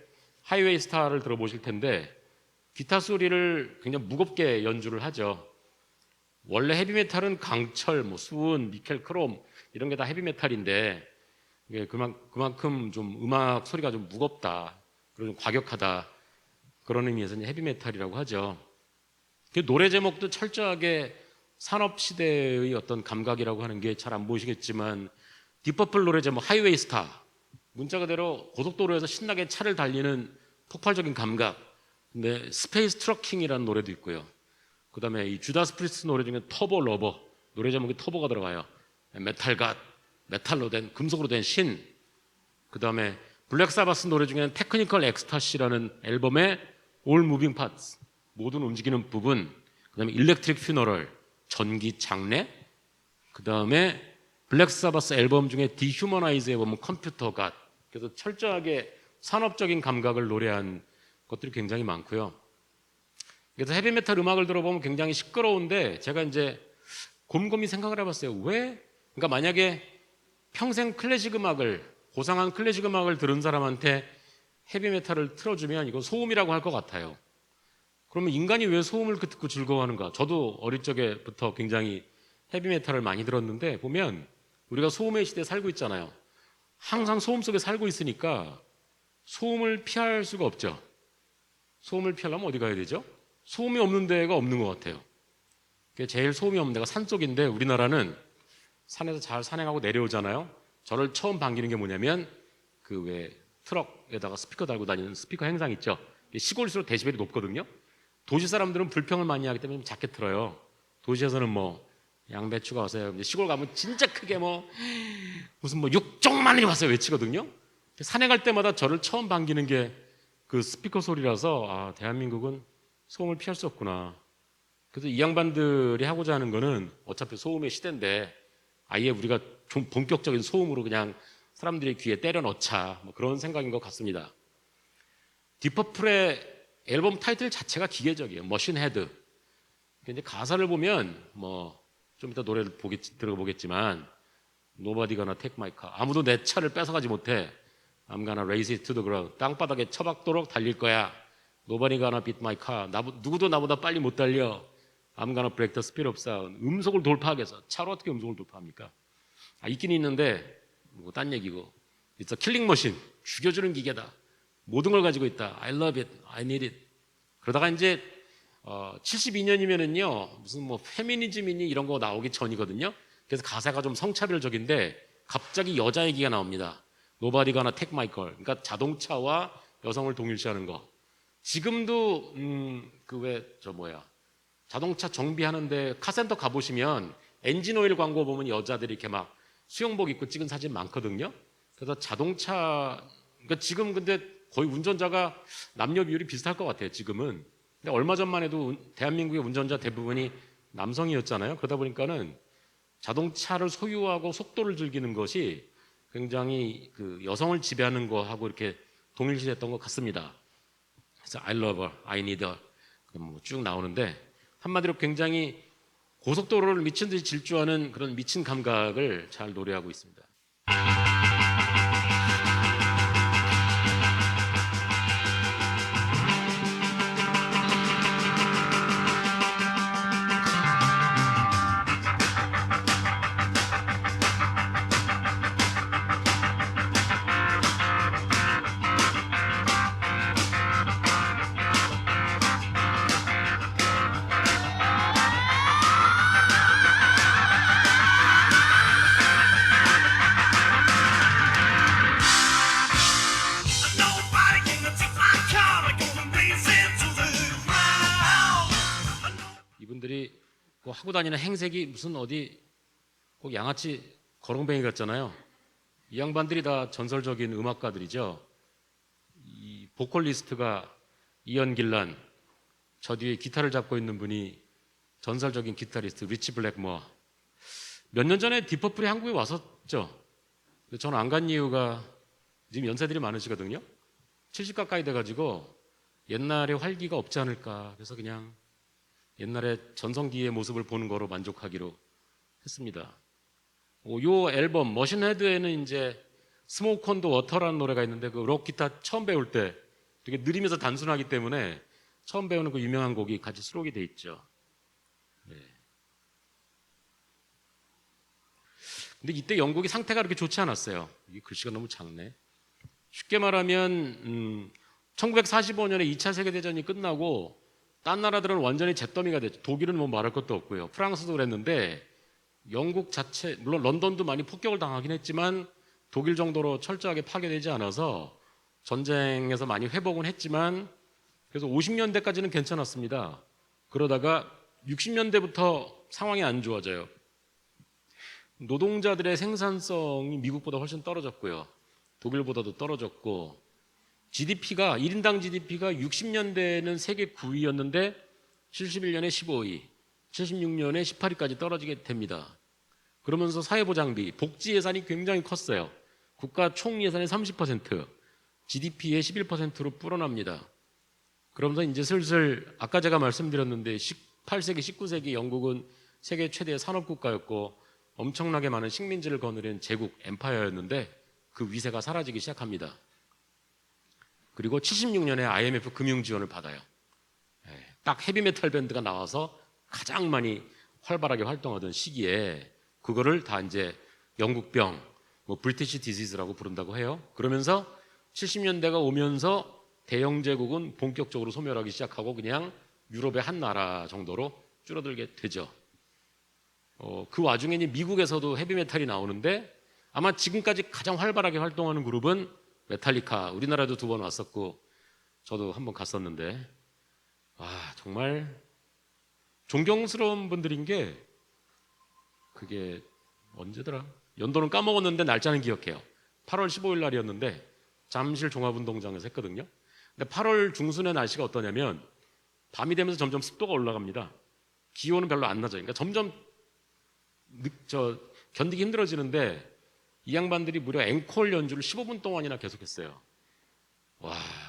하이웨이 스타를 들어보실 텐데 기타 소리를 굉장히 무겁게 연주를 하죠. 원래 헤비메탈은 강철, 뭐 수은, 니켈, 크롬 이런 게 다 헤비메탈인데, 이게 그만큼 좀 음악 소리가 좀 무겁다, 그리고 좀 과격하다, 그런 의미에서 이제 헤비메탈이라고 하죠. 그 노래 제목도 철저하게 산업 시대의 어떤 감각이라고 하는 게 잘 안 보이시겠지만, 디퍼플 노래 제목 하이웨이 스타, 문자 그대로 고속도로에서 신나게 차를 달리는 폭발적인 감각. 근데 스페이스 트러킹이라는 노래도 있고요. 그다음에 이 주다스 프리스트 노래 중에 터보 러버, 노래 제목에 터보가 들어가요. 메탈 갓, 메탈로 된 금속으로 된 신, 그 다음에 블랙 사바스 노래 중에는 테크니컬 엑스타시라는 앨범의 All Moving Parts, 모든 움직이는 부분, 그 다음에 일렉트릭 퓨너럴, 전기 장례, 그 다음에 블랙 사바스 앨범 중에 디휴머나이즈에 보면 컴퓨터 갓, 그래서 철저하게 산업적인 감각을 노래한 것들이 굉장히 많고요. 그래서 헤비메탈 음악을 들어보면 굉장히 시끄러운데 제가 이제 곰곰이 생각을 해봤어요. 왜? 그러니까 만약에 평생 클래식 음악을, 고상한 클래식 음악을 들은 사람한테 헤비메탈을 틀어주면 이거 소음이라고 할 것 같아요. 그러면 인간이 왜 소음을 듣고 즐거워하는가? 저도 어릴 적에부터 굉장히 헤비메탈을 많이 들었는데 보면 우리가 소음의 시대에 살고 있잖아요. 항상 소음 속에 살고 있으니까 소음을 피할 수가 없죠. 소음을 피하려면 어디 가야 되죠? 소음이 없는 데가 없는 것 같아요. 제일 소음이 없는 데가 산속인데 우리나라는 산에서 잘 산행하고 내려오잖아요. 저를 처음 반기는 게 뭐냐면 그 왜 트럭에다가 스피커 달고 다니는 스피커 행상 있죠. 시골일수록 데시벨이 높거든요. 도시 사람들은 불평을 많이 하기 때문에 좀 작게 틀어요. 도시에서는 뭐 양배추가 와서요. 시골 가면 진짜 크게 뭐 무슨 뭐 육종만이 와서 외치거든요. 산에 갈 때마다 저를 처음 반기는 게 그 스피커 소리라서 아, 대한민국은 소음을 피할 수 없구나. 그래서 이 양반들이 하고자 하는 거는 어차피 소음의 시대인데 아예 우리가 좀 본격적인 소음으로 그냥 사람들의 귀에 때려 넣자, 뭐 그런 생각인 것 같습니다. 디퍼플의 앨범 타이틀 자체가 기계적이에요. 머신 헤드. 근데 가사를 보면 뭐 좀 이따 노래를 들어보겠지만 Nobody gonna take my car. 아무도 내 차를 뺏어가지 못해. I'm gonna raise it to the ground. 땅바닥에 처박도록 달릴 거야. Nobody gonna beat my car. 누구도 나보다 빨리 못 달려. I'm gonna break the speed of sound. 음속을 돌파하기 위해서. 차로 어떻게 음속을 돌파합니까? 있긴 있는데 뭐 딴 얘기고. It's a killing machine. 죽여주는 기계다. 모든 걸 가지고 있다. I love it. I need it. 그러다가 이제 72년이면은요 무슨 뭐 페미니즘이니 이런 거 나오기 전이거든요. 그래서 가사가 좀 성차별적인데 갑자기 여자 얘기가 나옵니다. Nobody gonna take my car. 그러니까 자동차와 여성을 동일시하는 거. 지금도 그 왜 저 뭐야 자동차 정비하는데 카센터 가보시면 엔진 오일 광고 보면 여자들이 이렇게 막 수영복 입고 찍은 사진 많거든요. 그래서 자동차 그러니까 지금 근데 거의 운전자가 남녀 비율이 비슷할 것 같아요. 지금은. 근데 얼마 전만 해도 대한민국의 운전자 대부분이 남성이었잖아요. 그러다 보니까는 자동차를 소유하고 속도를 즐기는 것이 굉장히 그 여성을 지배하는 거하고 이렇게 동일시됐던 것 같습니다. 그래서 I love her, I need her 쭉 나오는데 한마디로 굉장히 고속도로를 미친 듯이 질주하는 그런 미친 감각을 잘 노래하고 있습니다. Nobody gonna take my car. I'm gonna raise it to the ground. 이분들이 그 하고 다니는 행색이 무슨 어디 꼭 양아치 거렁뱅이 같잖아요. 이 양반들이 다 전설적인 음악가들이죠. 이 보컬리스트가 이언 길란, 저 뒤에 기타를 잡고 있는 분이 전설적인 기타리스트 리치 블랙모어. 몇 년 전에 디퍼플이 한국에 왔었죠. 근데 저는 안 간 이유가 지금 연세들이 많으시거든요. 70 가까이 돼가지고 옛날에 활기가 없지 않을까. 그래서 그냥 옛날에 전성기의 모습을 보는 거로 만족하기로 했습니다. 요 앨범 머신 헤드에는 이제 스모크 온 더 워터라는 노래가 있는데 그 록 기타 처음 배울 때 되게 느리면서 단순하기 때문에 처음 배우는 그 유명한 곡이 같이 수록이 돼 있죠. 네. 근데 이때 영국이 상태가 그렇게 좋지 않았어요. 이 글씨가 너무 작네. 쉽게 말하면 1945년에 2차 세계대전이 끝나고 딴 나라들은 완전히 잿더미가 됐죠. 독일은 뭐 말할 것도 없고요. 프랑스도 그랬는데 영국 자체, 물론 런던도 많이 폭격을 당하긴 했지만 독일 정도로 철저하게 파괴되지 않아서 전쟁에서 많이 회복은 했지만 그래서 50년대까지는 괜찮았습니다. 그러다가 60년대부터 상황이 안 좋아져요. 노동자들의 생산성이 미국보다 훨씬 떨어졌고요. 독일보다도 떨어졌고 GDP가 1인당 GDP가 60년대에는 세계 9위였는데 71년에 15위, 76년에 18위까지 떨어지게 됩니다. 그러면서 사회보장비, 복지 예산이 굉장히 컸어요. 국가 총 예산의 30%, GDP의 11%로 불어납니다. 그러면서 이제 슬슬 아까 제가 말씀드렸는데 18세기, 19세기 영국은 세계 최대의 산업국가였고 엄청나게 많은 식민지를 거느린 제국, 엠파이어였는데 그 위세가 사라지기 시작합니다. 그리고 76년에 IMF 금융 지원을 받아요. 딱 헤비메탈 밴드가 나와서 가장 많이 활발하게 활동하던 시기에 그거를 다 이제 영국병, 뭐 브리티시 디지즈라고 부른다고 해요. 그러면서 70년대가 오면서 대영 제국은 본격적으로 소멸하기 시작하고 그냥 유럽의 한 나라 정도로 줄어들게 되죠. 그 와중에 이제 미국에서도 헤비메탈이 나오는데 아마 지금까지 가장 활발하게 활동하는 그룹은 메탈리카, 우리나라도 2번 왔었고 저도 한번 갔었는데 정말 존경스러운 분들인 게 그게 언제더라? 연도는 까먹었는데 날짜는 기억해요. 8월 15일 날이었는데 잠실 종합운동장에서 했거든요. 근데 8월 중순의 날씨가 어떠냐면 밤이 되면서 점점 습도가 올라갑니다. 기온은 별로 안 낮아요. 그러니까 점점 견디기 힘들어지는데 이 양반들이 무려 앵콜 연주를 15분 동안이나 계속했어요.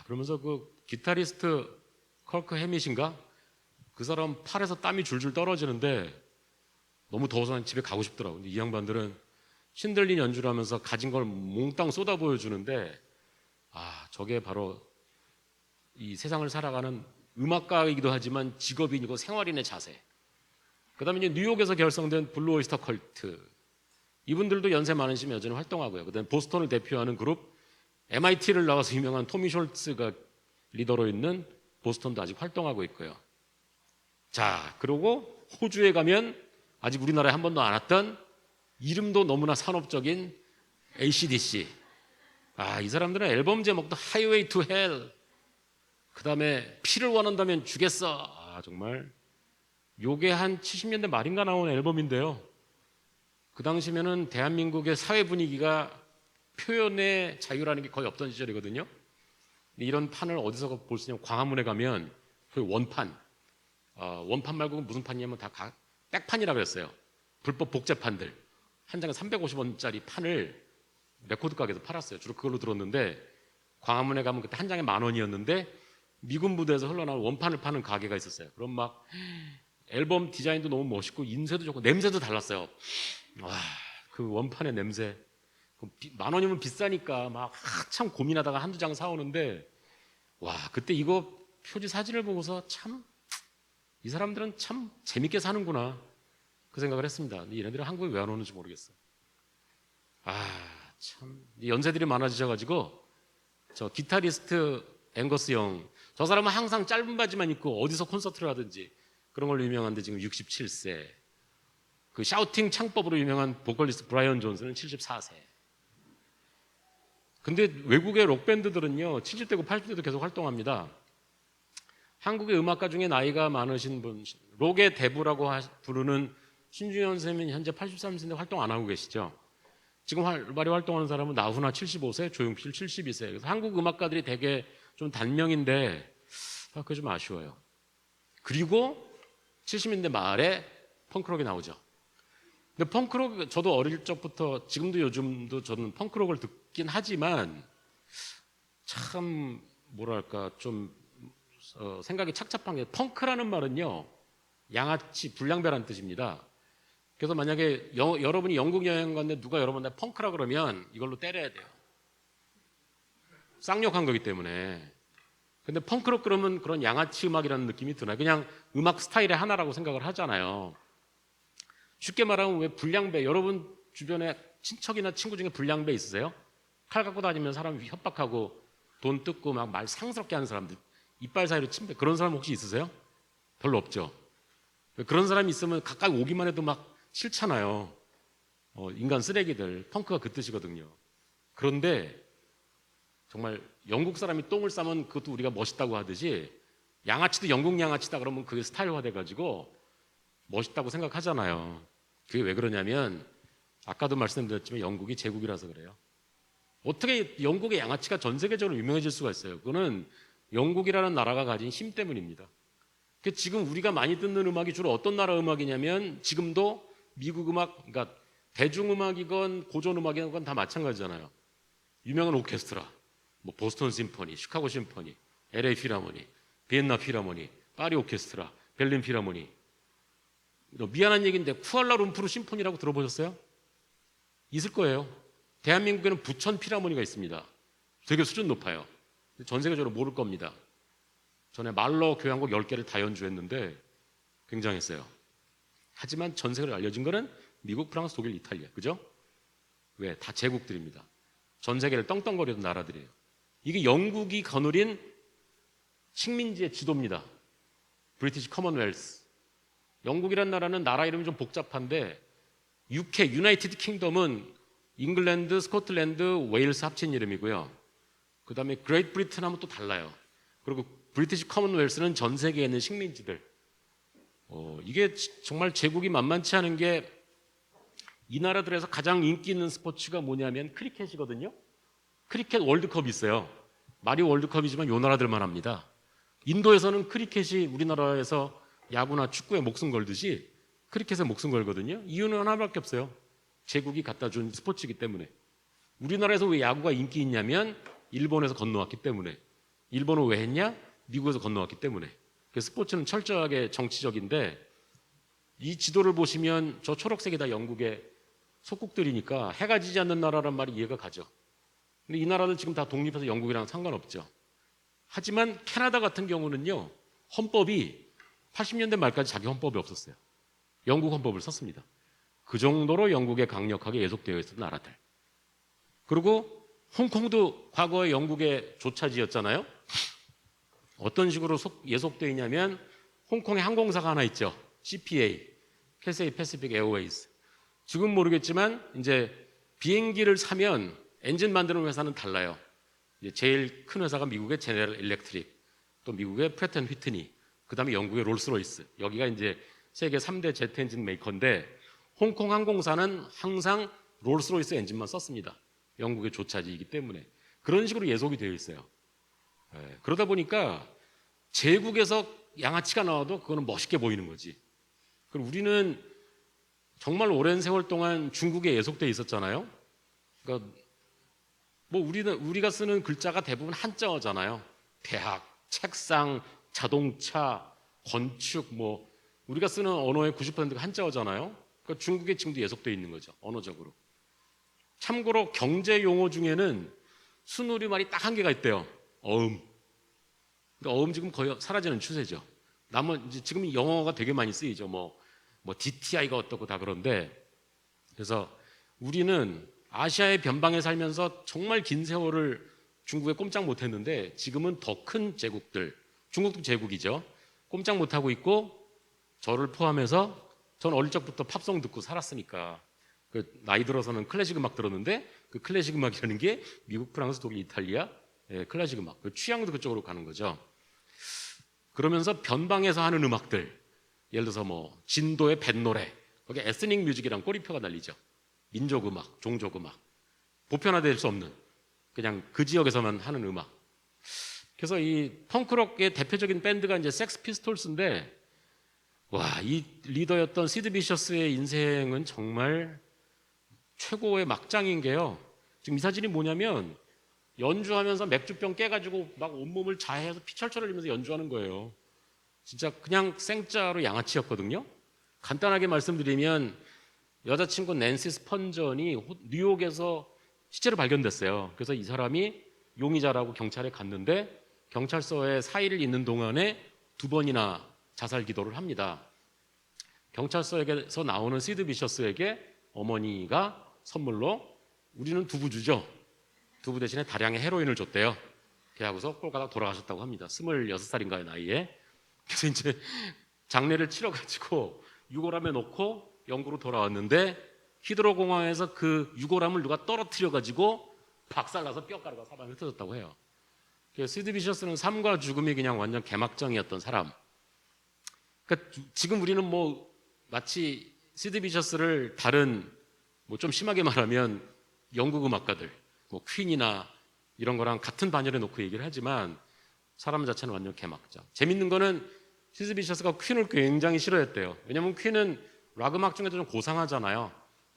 그러면서 그 기타리스트 컬크 해밋인가? 그 사람 팔에서 땀이 줄줄 떨어지는데 너무 더워서 집에 가고 싶더라고요. 근데 이 양반들은 신들린 연주를 하면서 가진 걸 몽땅 쏟아 보여주는데 저게 바로 이 세상을 살아가는 음악가이기도 하지만 직업인이고 생활인의 자세. 그 다음에 이제 뉴욕에서 결성된 블루 오이스터 컬트. 이분들도 연세 많으시면 여전히 활동하고요. 그 다음에 보스턴을 대표하는 그룹 MIT를 나와서 유명한 토미 숄츠가 리더로 있는 보스턴도 아직 활동하고 있고요. 자, 그리고 호주에 가면 아직 우리나라에 한 번도 안 왔던 이름도 너무나 산업적인 AC/DC. 이 사람들은 앨범 제목도 하이웨이 투 헬. 그 다음에 피를 원한다면 주겠어. 정말 요게 한 70년대 말인가 나온 앨범인데요. 그 당시면은 대한민국의 사회 분위기가 표현의 자유라는 게 거의 없던 시절이거든요. 이런 판을 어디서 볼 수 있냐면 광화문에 가면 그 원판 말고 무슨 판이냐면 다 백판이라 그랬어요. 불법 복제판들 한 장에 350원짜리 판을 레코드 가게에서 팔았어요. 주로 그걸로 들었는데 광화문에 가면 그때 한 장에 10,000원이었는데 미군 부대에서 흘러나온 원판을 파는 가게가 있었어요. 그럼 막 앨범 디자인도 너무 멋있고 인쇄도 좋고 냄새도 달랐어요. 그 원판의 냄새. 10,000원이면 비싸니까 막 한참 고민하다가 한두 장 사오는데 그때 이거 표지 사진을 보고서 참 이 사람들은 참 재밌게 사는구나 그 생각을 했습니다. 얘네들은 한국에 왜 안 오는지 모르겠어요. 참 연세들이 많아지셔가지고 저 기타리스트 앵거스 영, 저 사람은 항상 짧은 바지만 입고 어디서 콘서트를 하든지 그런 걸로 유명한데 지금 67세. 그 샤우팅 창법으로 유명한 보컬리스트 브라이언 존스는 74세. 근데 외국의 록밴드들은요 70대고 80대도 계속 활동합니다. 한국의 음악가 중에 나이가 많으신 분, 록의 대부라고 부르는 신중현 선생님은 현재 83세인데 활동 안 하고 계시죠. 지금 활발히 활동하는 사람은 나훈아 75세, 조용필 72세. 그래서 한국 음악가들이 되게 좀 단명인데 그게 좀 아쉬워요. 그리고 70년대 말에 펑크록이 나오죠. 근데 펑크록, 저도 어릴 적부터 지금도 요즘도 저는 펑크록을 듣긴 하지만 참 뭐랄까 좀 생각이 착잡한 게 펑크라는 말은요 양아치, 불량배라는 뜻입니다. 그래서 만약에 여러분이 영국 여행 갔는데 누가 여러분한테 펑크라 그러면 이걸로 때려야 돼요. 쌍욕한 거기 때문에. 근데 펑크록 그러면 그런 양아치 음악이라는 느낌이 드나요? 그냥 음악 스타일의 하나라고 생각을 하잖아요. 쉽게 말하면 왜 불량배, 여러분 주변에 친척이나 친구 중에 불량배 있으세요? 칼 갖고 다니면 사람 협박하고 돈 뜯고 막 말 상스럽게 하는 사람들, 이빨 사이로 침배, 그런 사람 혹시 있으세요? 별로 없죠. 그런 사람이 있으면 가까이 오기만 해도 막 싫잖아요. 인간 쓰레기들, 펑크가 그 뜻이거든요. 그런데 정말 영국 사람이 똥을 싸면 그것도 우리가 멋있다고 하듯이 양아치도 영국 양아치다 그러면 그게 스타일화 돼가지고 멋있다고 생각하잖아요. 그게 왜 그러냐면 아까도 말씀드렸지만 영국이 제국이라서 그래요. 어떻게 영국의 양아치가 전 세계적으로 유명해질 수가 있어요? 그거는 영국이라는 나라가 가진 힘 때문입니다. 지금 우리가 많이 듣는 음악이 주로 어떤 나라 음악이냐면 지금도 미국 음악, 그러니까 대중음악이건 고전음악이건 다 마찬가지잖아요. 유명한 오케스트라, 뭐 보스턴 심포니, 시카고 심포니, LA 필하모니, 비엔나 필하모니, 파리 오케스트라, 베를린 필하모니. 미안한 얘기인데 쿠알라룸푸르 심포니라고 들어보셨어요? 있을 거예요. 대한민국에는 부천 필하모니가 있습니다. 되게 수준 높아요. 전 세계적으로 모를 겁니다. 전에 말러 교향곡 10개를 다 연주했는데 굉장했어요. 하지만 전 세계로 알려진 거는 미국, 프랑스, 독일, 이탈리아. 그죠? 왜? 다 제국들입니다. 전 세계를 떵떵거리던 나라들이에요. 이게 영국이 거느린 식민지의 지도입니다. 브리티시 커먼웰스. 영국이란 나라는 나라 이름이 좀 복잡한데 UK, 유나이티드 킹덤은 잉글랜드, 스코틀랜드, 웨일스 합친 이름이고요. 그 다음에 그레이트 브리튼 하면 또 달라요. 그리고 브리티시 커먼웰스는 전 세계에 있는 식민지들. 이게 정말 제국이 만만치 않은 게 이 나라들에서 가장 인기 있는 스포츠가 뭐냐면 크리켓이거든요. 크리켓 월드컵이 있어요. 마리오 월드컵이지만 요 나라들만 합니다. 인도에서는 크리켓이 우리나라에서 야구나 축구에 목숨 걸듯이 크리켓에 목숨 걸거든요. 이유는 하나밖에 없어요. 제국이 갖다 준 스포츠이기 때문에. 우리나라에서 왜 야구가 인기 있냐면 일본에서 건너왔기 때문에. 일본은 왜 했냐? 미국에서 건너왔기 때문에. 그래서 스포츠는 철저하게 정치적인데 이 지도를 보시면 저 초록색이 다 영국의 속국들이니까 해가 지지 않는 나라란 말이 이해가 가죠. 근데 이 나라들 지금 다 독립해서 영국이랑 상관없죠. 하지만 캐나다 같은 경우는요, 헌법이 80년대 말까지 자기 헌법이 없었어요. 영국 헌법을 썼습니다. 그 정도로 영국에 강력하게 예속되어 있었던 나라들. 그리고 홍콩도 과거에 영국의 조차지였잖아요. 어떤 식으로 예속되어 있냐면 홍콩에 항공사가 하나 있죠. CPA, 캐세이 패시픽 에어웨이즈. 지금 모르겠지만 이제 비행기를 사면 엔진 만드는 회사는 달라요. 이제 제일 큰 회사가 미국의 제네럴 일렉트릭, 또 미국의 프래트 앤 휘트니, 그다음에 영국의 롤스로이스. 여기가 이제 세계 3대 제트 엔진 메이커인데 홍콩 항공사는 항상 롤스로이스 엔진만 썼습니다. 영국의 조차지이기 때문에. 그런 식으로 예속이 되어 있어요. 그러다 보니까 제국에서 양아치가 나와도 그거는 멋있게 보이는 거지. 그리고 우리는 정말 오랜 세월 동안 중국에 예속돼 있었잖아요. 그러니까 뭐 우리가 쓰는 글자가 대부분 한자어잖아요. 대학, 책상, 자동차, 건축, 뭐 우리가 쓰는 언어의 90%가 한자어잖아요. 그러니까 중국에 지금도 예속돼 있는 거죠. 언어적으로. 참고로 경제 용어 중에는 순우리말이 딱 한 개가 있대요. 어음. 그러니까 어음 지금 거의 사라지는 추세죠. 이제 지금 영어가 되게 많이 쓰이죠. 뭐 DTI가 어떻고 다 그런데. 그래서 우리는 아시아의 변방에 살면서 정말 긴 세월을 중국에 꼼짝 못했는데 지금은 더 큰 제국들, 중국도 제국이죠. 꼼짝 못하고 있고 저를 포함해서 저는 어릴 적부터 팝송 듣고 살았으니까 나이 들어서는 클래식 음악 들었는데 그 클래식 음악이라는 게 미국, 프랑스, 독일, 이탈리아 클래식 음악. 취향도 그쪽으로 가는 거죠. 그러면서 변방에서 하는 음악들, 예를 들어서 뭐 진도의 뱃노래, 거기 에스닉 뮤직이랑 꼬리표가 달리죠. 민족 음악, 종족 음악, 보편화될 수 없는 그냥 그 지역에서만 하는 음악. 그래서 이 펑크록의 대표적인 밴드가 이제 섹스 피스톨스인데, 와, 이 리더였던 시드 비셔스의 인생은 정말 최고의 막장인 게요. 지금 이 사진이 뭐냐면 연주하면서 맥주병 깨가지고 막 온몸을 자해해서 피철철 흘리면서 연주하는 거예요. 진짜 그냥 생짜로 양아치였거든요. 간단하게 말씀드리면 여자친구 낸시 스펀전이 뉴욕에서 시체로 발견됐어요. 그래서 이 사람이 용의자라고 경찰에 갔는데 경찰서에 사의를 잇는 동안에 2번이나 자살 기도를 합니다. 경찰서에서 나오는 시드 비셔스에게 어머니가 선물로 우리는 두부 주죠. 두부 대신에 다량의 헤로인을 줬대요. 그래하고서 꼴가닥 돌아가셨다고 합니다. 26살인가의 나이에. 그래서 이제 장례를 치러가지고 유골함에 놓고 영국으로 돌아왔는데 히드로 공항에서 그 유골함을 누가 떨어뜨려가지고 박살나서 뼈가루가 사방에 흩어졌다고 해요. 그래서 시드 비셔스는 삶과 죽음이 그냥 완전 개막장이었던 사람. 그러니까 지금 우리는 뭐 마치 시드 비셔스를 다른 뭐 좀 심하게 말하면 영국 음악가들, 뭐 퀸이나 이런 거랑 같은 반열에 놓고 얘기를 하지만 사람 자체는 완전 개막장. 재밌는 거는 시드 비셔스가 퀸을 굉장히 싫어했대요. 왜냐면 퀸은 락 음악 중에도 좀 고상하잖아요.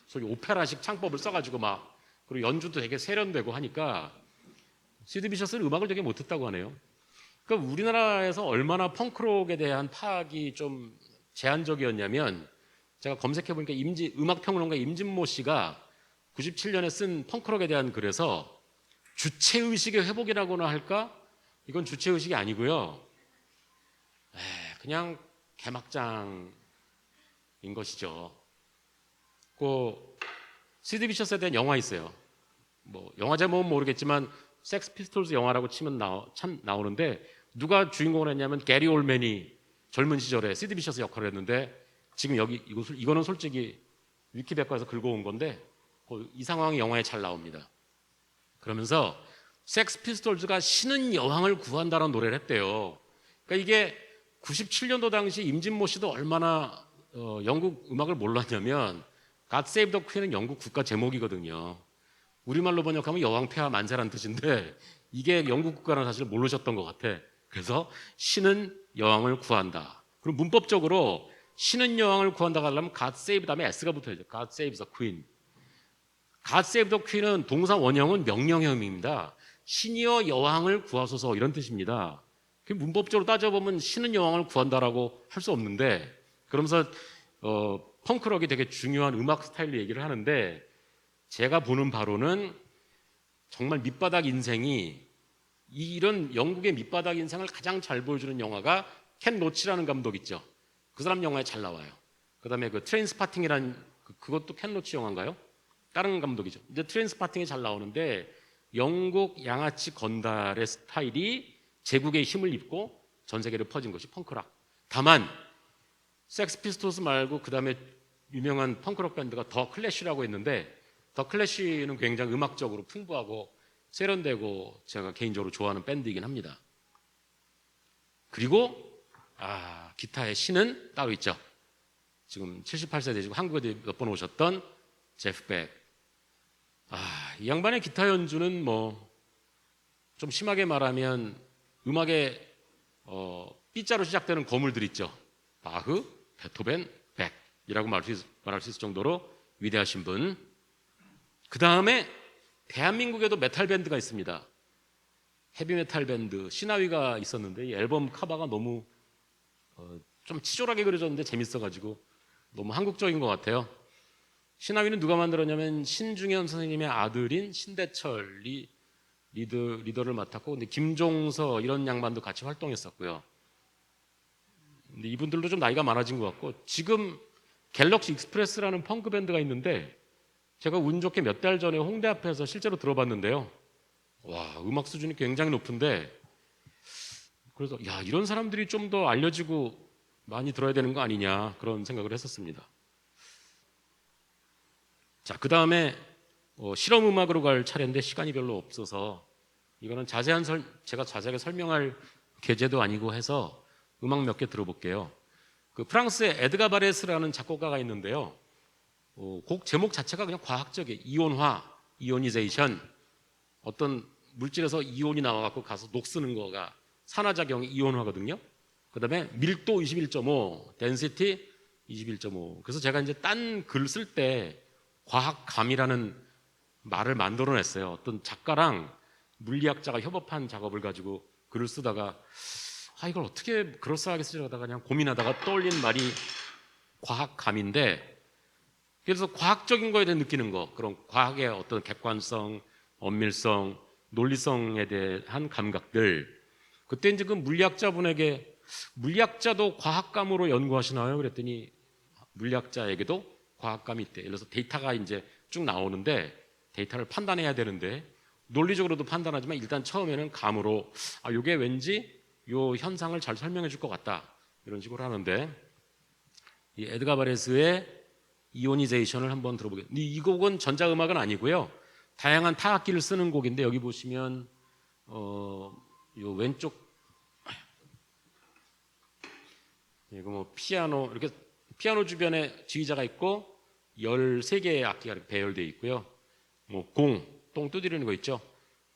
소위 오페라식 창법을 써가지고 막 그리고 연주도 되게 세련되고 하니까 시드 비셔스는 음악을 되게 못했다고 하네요. 그러니까 우리나라에서 얼마나 펑크록에 대한 파악이 좀 제한적이었냐면 제가 검색해보니까 음악평론가 임진모 씨가 97년에 쓴 펑크록에 대한 글에서 주체의식의 회복이라고나 할까? 이건 주체의식이 아니고요. 그냥 개막장인 것이죠. 그 시드 비셔스에 대한 영화 있어요. 뭐 영화 제목은 모르겠지만 섹스 피스톨즈 영화라고 치면 참 나오는데 누가 주인공을 했냐면 게리 올맨이 젊은 시절에 시드 비셔스 역할을 했는데 지금 이거는 솔직히 위키백과에서 긁어온 건데 이 상황이 영화에 잘 나옵니다. 그러면서 섹스 피스톨즈가 신은 여왕을 구한다는 노래를 했대요. 그러니까 이게 97년도 당시 임진모 씨도 얼마나 영국 음악을 몰랐냐면 God Save the Queen은 영국 국가 제목이거든요. 우리말로 번역하면 여왕 폐하 만세란 뜻인데 이게 영국 국가라는 사실을 모르셨던 것 같아. 그래서 신은 여왕을 구한다. 그럼 문법적으로 신은 여왕을 구한다고 하려면 God Save 다음에 S가 붙어야죠. God Save the Queen. God Save the Queen은 동사 원형은 명령형입니다. 신이여 여왕을 구하소서 이런 뜻입니다. 문법적으로 따져보면 신은 여왕을 구한다라고 할 수 없는데 그러면서 펑크록이 되게 중요한 음악 스타일로 얘기를 하는데 제가 보는 바로는 정말 밑바닥 인생이 이런 영국의 밑바닥 인생을 가장 잘 보여주는 영화가 켄 로치라는 감독 있죠. 그 사람 영화에 잘 나와요. 그다음에 그 트레인스파팅이라는 그것도 켄 로치 영화인가요? 다른 감독이죠. 이제 트레인스파팅이 잘 나오는데 영국 양아치 건달의 스타일이 제국의 힘을 입고 전 세계를 퍼진 것이 펑크락. 다만 섹스 피스톨스 말고 그다음에 유명한 펑크록 밴드가 더 클래시라고 했는데 더 클래시는 굉장히 음악적으로 풍부하고 세련되고 제가 개인적으로 좋아하는 밴드이긴 합니다. 그리고 기타의 신은 따로 있죠. 지금 78세 되시고 한국에 몇 번 오셨던 제프 백. 이 양반의 기타 연주는 뭐 좀 심하게 말하면 음악의 B자로 시작되는 거물들 있죠. 바흐, 베토벤, 백이라고 말할 수 있을 정도로 위대하신 분. 그 다음에 대한민국에도 메탈 밴드가 있습니다. 헤비메탈 밴드 시나위가 있었는데 이 앨범 카바가 너무 좀 치졸하게 그려졌는데 재밌어가지고 너무 한국적인 것 같아요. 시나위는 누가 만들었냐면 신중현 선생님의 아들인 신대철이 리더를 맡았고 근데 김종서 이런 양반도 같이 활동했었고요. 근데 이분들도 좀 나이가 많아진 것 같고 지금 갤럭시 익스프레스라는 펑크 밴드가 있는데 제가 운 좋게 몇 달 전에 홍대 앞에서 실제로 들어봤는데요. 와, 음악 수준이 굉장히 높은데 그래서 이런 사람들이 좀 더 알려지고 많이 들어야 되는 거 아니냐 그런 생각을 했었습니다. 자, 그 다음에 실험 음악으로 갈 차례인데 시간이 별로 없어서 이거는 제가 자세하게 설명할 계제도 아니고 해서 음악 몇 개 들어볼게요. 그 프랑스의 에드가 바레스라는 작곡가가 있는데요. 곡 제목 자체가 그냥 과학적이에요. 이온화, 이오니제이션. 어떤 물질에서 이온이 나와갖고 가서 녹쓰는 거가 산화작용이 이온화거든요. 그 다음에 밀도 21.5, 덴시티 21.5. 그래서 제가 이제 딴 글 쓸 때 과학감이라는 말을 만들어냈어요. 어떤 작가랑 물리학자가 협업한 작업을 가지고 글을 쓰다가 이걸 어떻게 그럴싸하게 쓰려다가 그냥 고민하다가 떠올린 말이 과학감인데 그래서 과학적인 거에 대해 느끼는 거 그런 과학의 어떤 객관성, 엄밀성, 논리성에 대한 감각들 그때 이제 그 물리학자분에게 물리학자도 과학감으로 연구하시나요? 그랬더니 물리학자에게도 과학감이 있대. 예를 들어서 데이터가 이제 쭉 나오는데 데이터를 판단해야 되는데 논리적으로도 판단하지만 일단 처음에는 감으로 이게 왠지 요 현상을 잘 설명해 줄 것 같다. 이런 식으로 하는데 이 에드가 바레스의 이오니제이션을 한번 들어보겠습니다. 이 곡은 전자음악은 아니고요. 다양한 타악기를 쓰는 곡인데 여기 보시면 요 왼쪽 이거 뭐 피아노 이렇게 피아노 주변에 지휘자가 있고 13개의 악기가 이렇게 배열되어 있고요. 뭐 똥 두드리는 거 있죠.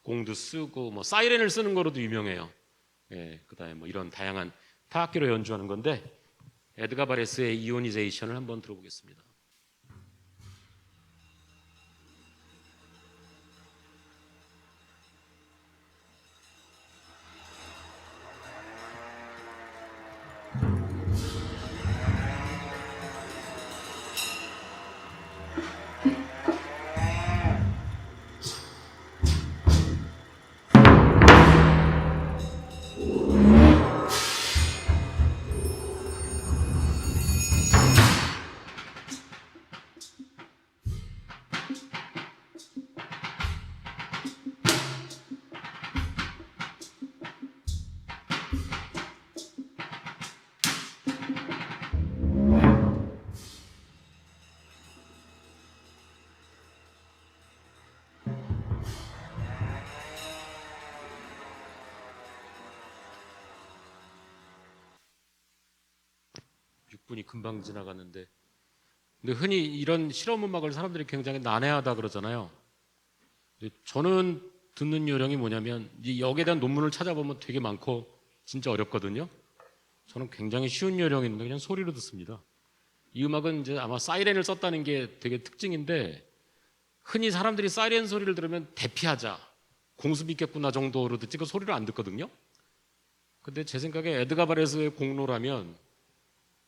공도 쓰고 뭐 사이렌을 쓰는 거로도 유명해요. 예, 그다음에 뭐 이런 다양한 타악기로 연주하는 건데 에드가 바레스의 이오니제이션을 한번 들어보겠습니다. 분이 금방 지나갔는데, 근데 흔히 이런 실험 음악을 사람들이 굉장히 난해하다 그러잖아요. 근데 저는 듣는 요령이 뭐냐면 이 여기에 대한 논문을 찾아보면 되게 많고 진짜 어렵거든요. 저는 굉장히 쉬운 요령이 있는데 그냥 소리로 듣습니다. 이 음악은 이제 아마 사이렌을 썼다는 게 되게 특징인데, 흔히 사람들이 사이렌 소리를 들으면 대피하자, 공습이 있겠구나 정도로 듣지 그 소리를 안 듣거든요. 근데 제 생각에 에드가 바레스의 공로라면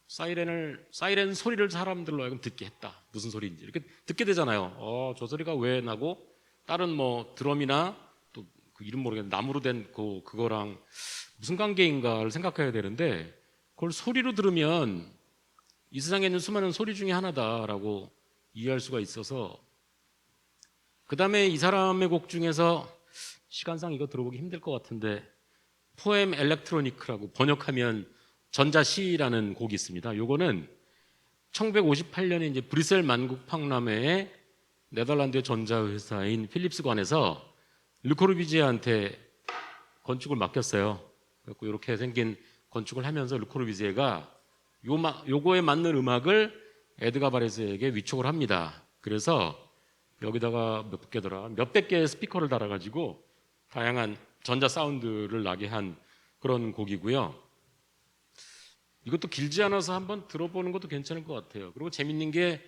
사이렌 소리를 사람들로 하여금 듣게 했다. 무슨 소리인지 이렇게 듣게 되잖아요. 저 소리가 왜 나고 다른 뭐 드럼이나 또 그 이름 모르겠는데 나무로 된 그거랑 무슨 관계인가를 생각해야 되는데, 그걸 소리로 들으면 이 세상에 있는 수많은 소리 중에 하나다라고 이해할 수가 있어서, 그 다음에 이 사람의 곡 중에서 시간상 이거 들어보기 힘들 것 같은데 포엠 엘렉트로니크라고 번역하면 전자시라는 곡이 있습니다. 요거는 1958년에 이제 브뤼셀 만국 박람회에 네덜란드의 전자회사인 필립스관에서 르코르비지에한테 건축을 맡겼어요. 그래서 이렇게 생긴 건축을 하면서 르코르비지에가 요거에 맞는 음악을 에드가 바레스에게 위촉을 합니다. 그래서 여기다가 몇백 개의 스피커를 달아가지고 다양한 전자 사운드를 나게 한 그런 곡이고요. 이것도 길지 않아서 한번 들어보는 것도 괜찮을 것 같아요. 그리고 재밌는 게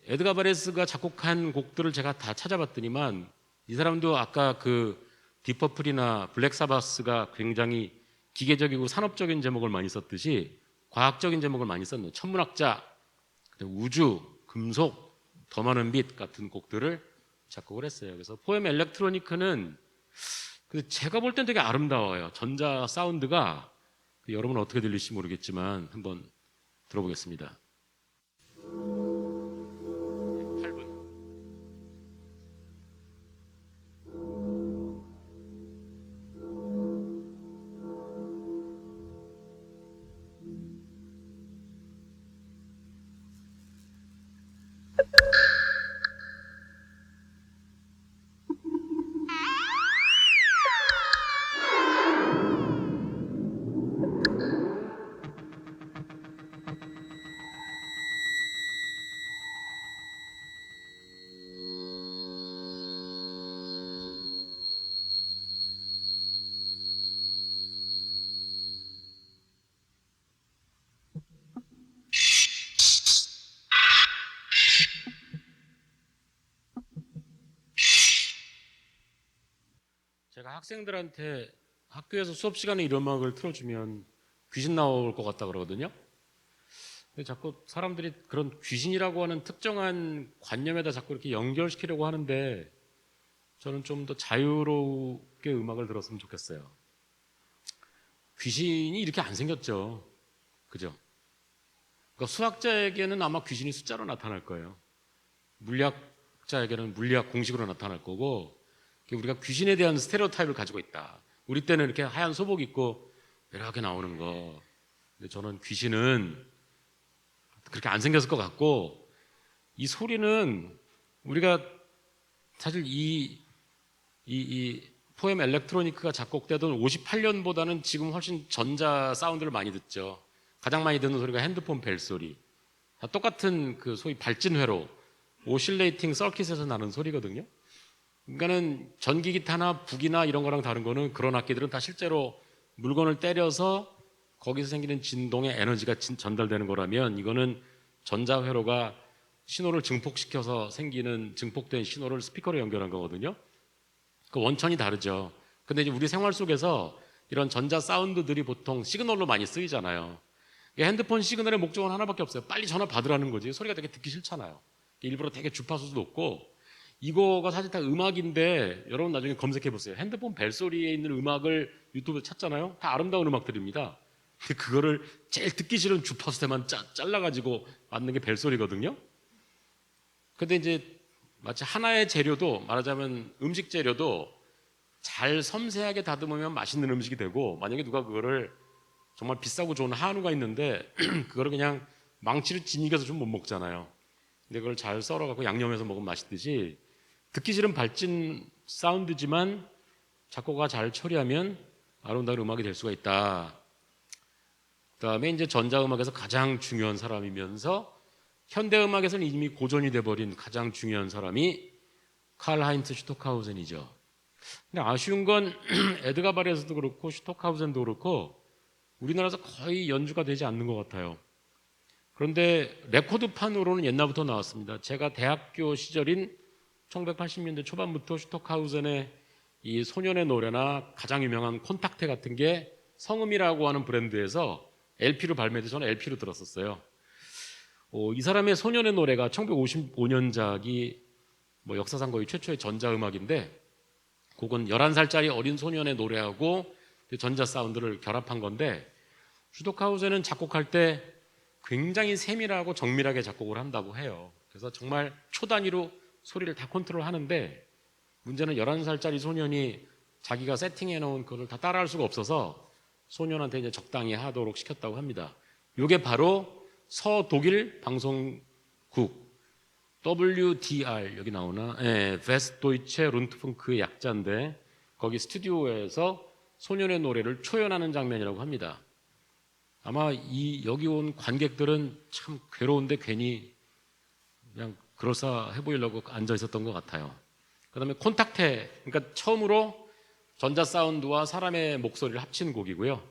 에드가 바레스가 작곡한 곡들을 제가 다 찾아봤더니만 이 사람도 아까 그 디퍼플이나 블랙 사바스가 굉장히 기계적이고 산업적인 제목을 많이 썼듯이 과학적인 제목을 많이 썼네요. 천문학자, 우주, 금속, 더 많은 빛 같은 곡들을 작곡을 했어요. 그래서 포엠 엘렉트로니크는 제가 볼 땐 되게 아름다워요. 전자 사운드가. 여러분은 어떻게 들릴지 모르겠지만 한번 들어보겠습니다. 8분. 제가 학생들한테 학교에서 수업 시간에 이런 음악을 틀어주면 귀신 나올 것 같다 그러거든요. 근데 자꾸 사람들이 그런 귀신이라고 하는 특정한 관념에다 자꾸 이렇게 연결시키려고 하는데, 저는 좀 더 자유롭게 음악을 들었으면 좋겠어요. 귀신이 이렇게 안 생겼죠. 그죠? 그러니까 수학자에게는 아마 귀신이 숫자로 나타날 거예요. 물리학자에게는 물리학 공식으로 나타날 거고, 우리가 귀신에 대한 스테레오타입을 가지고 있다. 우리 때는 이렇게 하얀 소복 입고 이렇게 나오는 거. 근데 저는 귀신은 그렇게 안 생겼을 것 같고, 이 소리는 우리가 사실 이 포엠 엘렉트로니크가 작곡되던 58년보다는 지금 훨씬 전자 사운드를 많이 듣죠. 가장 많이 듣는 소리가 핸드폰 벨 소리, 다 똑같은 그 소위 발진회로 오실레이팅 서킷에서 나는 소리거든요. 그러니까는 전기 기타나 북이나 이런 거랑 다른 거는 그런 악기들은 다 실제로 물건을 때려서 거기서 생기는 진동의 에너지가 전달되는 거라면 이거는 전자회로가 신호를 증폭시켜서 생기는 증폭된 신호를 스피커로 연결한 거거든요. 그 원천이 다르죠. 근데 이제 우리 생활 속에서 이런 전자 사운드들이 보통 시그널로 많이 쓰이잖아요. 핸드폰 시그널의 목적은 하나밖에 없어요. 빨리 전화 받으라는 거지. 소리가 되게 듣기 싫잖아요. 일부러 되게 주파수도 높고, 이거가 사실 다 음악인데 여러분 나중에 검색해 보세요. 핸드폰 벨소리에 있는 음악을 유튜브에 찾잖아요. 다 아름다운 음악들입니다. 근데 그거를 제일 듣기 싫은 주파수대만 잘라가지고 만든 게 벨소리거든요. 근데 이제 마치 하나의 재료도, 말하자면 음식 재료도 잘 섬세하게 다듬으면 맛있는 음식이 되고, 만약에 누가 그거를 정말 비싸고 좋은 한우가 있는데 그거를 그냥 망치로 지니겨서 좀 못 먹잖아요. 근데 그걸 잘 썰어갖고 양념해서 먹으면 맛있듯이, 듣기 싫은 발진 사운드지만 작곡가가 잘 처리하면 아름다운 음악이 될 수가 있다. 그다음에 이제 전자음악에서 가장 중요한 사람이면서 현대음악에서는 이미 고전이 돼버린 가장 중요한 사람이 칼 하인츠 슈토카우젠이죠. 근데 아쉬운 건 에드가 바레스도 그렇고 슈토카우젠도 그렇고 우리나라에서 거의 연주가 되지 않는 것 같아요. 그런데 레코드판으로는 옛날부터 나왔습니다. 제가 대학교 시절인 1980년대 초반부터 슈토카우젠의 이 소년의 노래나 가장 유명한 콘탁테 같은 게 성음이라고 하는 브랜드에서 LP로 발매돼서 저는 LP로 들었었어요. 이 사람의 소년의 노래가 1955년작이 뭐 역사상 거의 최초의 전자음악인데, 그건 11살짜리 어린 소년의 노래하고 전자 사운드를 결합한 건데, 슈토카우젠은 작곡할 때 굉장히 세밀하고 정밀하게 작곡을 한다고 해요. 그래서 정말 초단위로 소리를 다 컨트롤하는데, 문제는 11살짜리 소년이 자기가 세팅해 놓은 그걸 다 따라할 수가 없어서 소년한테 이제 적당히 하도록 시켰다고 합니다. 이게 바로 서독일 방송국 WDR, 여기 나오나? 예, 웨스트도이체 룬트풍크의 약자인데, 거기 스튜디오에서 소년의 노래를 초연하는 장면이라고 합니다. 아마 여기 온 관객들은 참 괴로운데 괜히 그냥 그럴싸해 보이려고 앉아 있었던 것 같아요. 그 다음에 콘탁테, 그러니까 처음으로 전자 사운드와 사람의 목소리를 합친 곡이고요.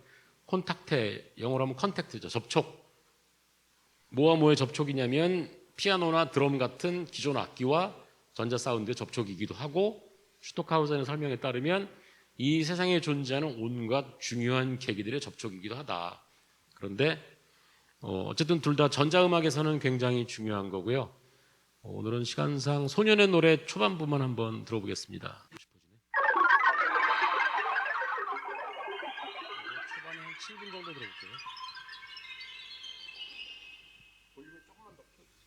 콘탁테, 영어로 하면 컨택트죠. 접촉. 뭐와 뭐의 접촉이냐면 피아노나 드럼 같은 기존 악기와 전자 사운드의 접촉이기도 하고, 슈토카우젠의 설명에 따르면 이 세상에 존재하는 온갖 중요한 계기들의 접촉이기도 하다. 그런데 어쨌든 둘 다 전자음악에서는 굉장히 중요한 거고요. 오늘은 시간상 소년의 노래 초반부만 한번 들어보겠습니다. 초반에 한 7분 정도 들어볼게요. 볼륨을 조금만 더 켜주세요.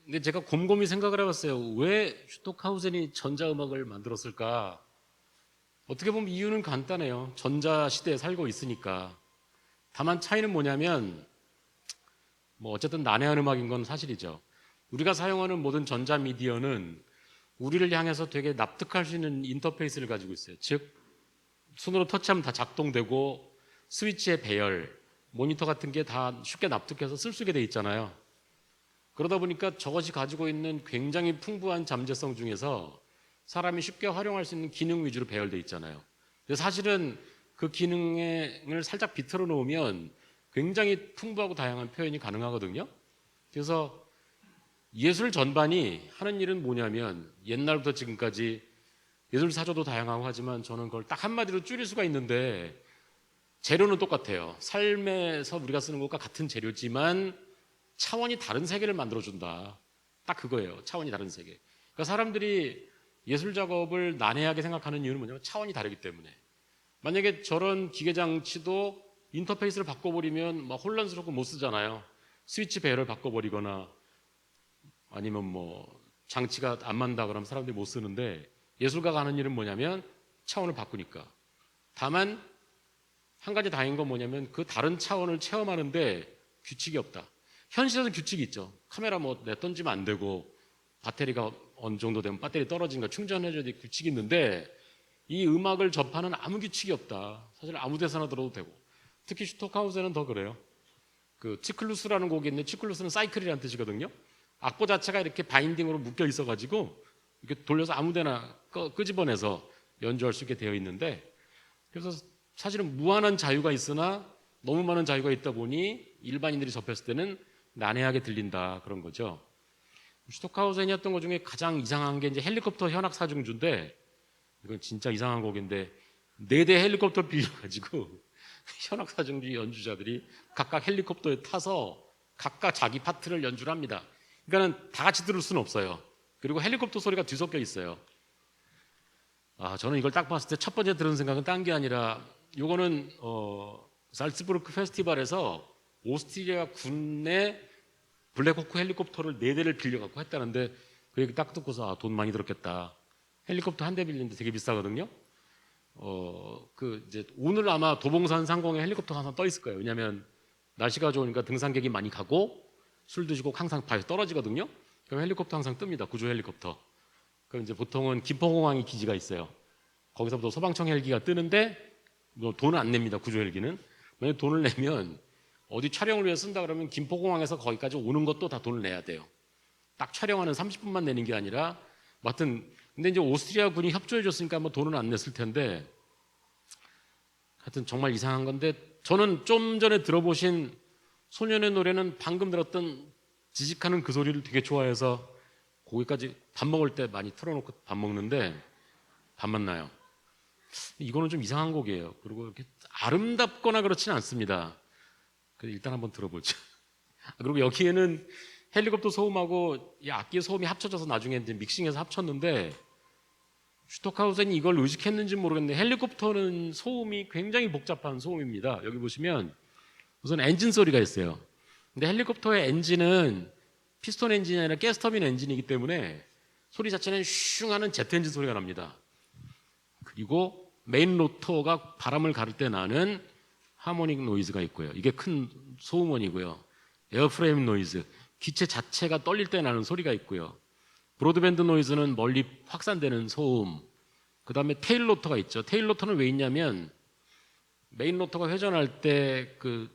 근데 제가 곰곰이 생각을 해봤어요. 왜 슈토카우젠이 전자음악을 만들었을까? 어떻게 보면 이유는 간단해요. 전자시대에 살고 있으니까. 다만 차이는 뭐냐면, 뭐 어쨌든 난해한 음악인 건 사실이죠. 우리가 사용하는 모든 전자미디어는 우리를 향해서 되게 납득할 수 있는 인터페이스를 가지고 있어요. 즉, 손으로 터치하면 다 작동되고, 스위치의 배열, 모니터 같은 게 다 쉽게 납득해서 쓸 수 있게 돼 있잖아요. 그러다 보니까 저것이 가지고 있는 굉장히 풍부한 잠재성 중에서 사람이 쉽게 활용할 수 있는 기능 위주로 배열되어 있잖아요. 근데 사실은 그 기능을 살짝 비틀어 놓으면 굉장히 풍부하고 다양한 표현이 가능하거든요. 그래서 예술 전반이 하는 일은 뭐냐면, 옛날부터 지금까지 예술 사조도 다양하고 하지만 저는 그걸 딱 한마디로 줄일 수가 있는데 재료는 똑같아요. 삶에서 우리가 쓰는 것과 같은 재료지만 차원이 다른 세계를 만들어준다. 딱 그거예요. 차원이 다른 세계. 그러니까 사람들이 예술 작업을 난해하게 생각하는 이유는 뭐냐면 차원이 다르기 때문에. 만약에 저런 기계 장치도 인터페이스를 바꿔버리면 막 혼란스럽고 못 쓰잖아요. 스위치 배열을 바꿔버리거나 아니면 뭐 장치가 안 맞는다 그러면 사람들이 못 쓰는데 예술가가 하는 일은 뭐냐면 차원을 바꾸니까. 다만 한 가지 다행인 건 뭐냐면 그 다른 차원을 체험하는데 규칙이 없다. 현실에서 규칙이 있죠. 카메라 뭐 던지면 안 되고 배터리가 어느 정도 되면 배터리 떨어지니까 충전해줘야 될 규칙이 있는데 이 음악을 접하는 아무 규칙이 없다. 사실 아무 데서나 들어도 되고 특히 슈토카우제는 더 그래요. 그 치클루스라는 곡이 있는데 치클루스는 사이클이라는 뜻이거든요. 악보 자체가 이렇게 바인딩으로 묶여 있어가지고 이렇게 돌려서 아무데나 끄집어내서 연주할 수 있게 되어 있는데 그래서 사실은 무한한 자유가 있으나 너무 많은 자유가 있다 보니 일반인들이 접했을 때는 난해하게 들린다 그런 거죠. 슈토카우젠이 했던 것 중에 가장 이상한 게 이제 헬리콥터 현악 사중주인데 이건 진짜 이상한 곡인데 4대 헬리콥터를 빌려가지고 현악 사중주 연주자들이 각각 헬리콥터에 타서 각각 자기 파트를 연주를 합니다. 그러니까는 다 같이 들을 수는 없어요. 그리고 헬리콥터 소리가 뒤섞여 있어요. 저는 이걸 딱 봤을 때 첫 번째 들은 생각은 딴 게 아니라 요거는 살츠부르크 페스티벌에서 오스트리아 군의 블랙호크 헬리콥터를 4대를 빌려갖고 했다는데 그 얘기 딱 듣고서 돈 많이 들었겠다. 헬리콥터 한 대 빌리는데 되게 비싸거든요. 이제 오늘 아마 도봉산 상공에 헬리콥터가 하나 떠 있을 거예요. 왜냐하면 날씨가 좋으니까 등산객이 많이 가고 술 드시고 항상 바에 떨어지거든요. 그럼 헬리콥터 항상 뜹니다. 구조 헬리콥터. 그럼 이제 보통은 김포공항에 기지가 있어요. 거기서부터 소방청 헬기가 뜨는데 뭐 돈은 안 냅니다. 구조 헬기는. 만약 돈을 내면 어디 촬영을 위해 쓴다 그러면 김포공항에서 거기까지 오는 것도 다 돈을 내야 돼요. 딱 촬영하는 30분만 내는 게 아니라 하여튼 근데 이제 오스트리아 군이 협조해 줬으니까 뭐 돈은 안 냈을 텐데 하여튼 정말 이상한 건데 저는 좀 전에 들어보신 소년의 노래는 방금 들었던 지직하는 그 소리를 되게 좋아해서 거기까지 밥 먹을 때 많이 틀어놓고 밥 먹는데 밥만 나요. 이거는 좀 이상한 곡이에요. 그리고 이렇게 아름답거나 그렇지는 않습니다. 일단 한번 들어보죠. 그리고 여기에는 헬리콥터 소음하고 이 악기의 소음이 합쳐져서 나중에 이제 믹싱해서 합쳤는데 슈토카우젠이 이걸 의식했는지 모르겠는데 헬리콥터는 소음이 굉장히 복잡한 소음입니다. 여기 보시면 우선 엔진 소리가 있어요. 근데 헬리콥터의 엔진은 피스톤 엔진이 아니라 가스터빈 엔진이기 때문에 소리 자체는 슝 하는 제트 엔진 소리가 납니다. 그리고 메인 로터가 바람을 가를 때 나는 하모닉 노이즈가 있고요. 이게 큰 소음원이고요. 에어프레임 노이즈, 기체 자체가 떨릴 때 나는 소리가 있고요. 브로드밴드 노이즈는 멀리 확산되는 소음. 그 다음에 테일 로터가 있죠. 테일 로터는 왜 있냐면 메인 로터가 회전할 때 그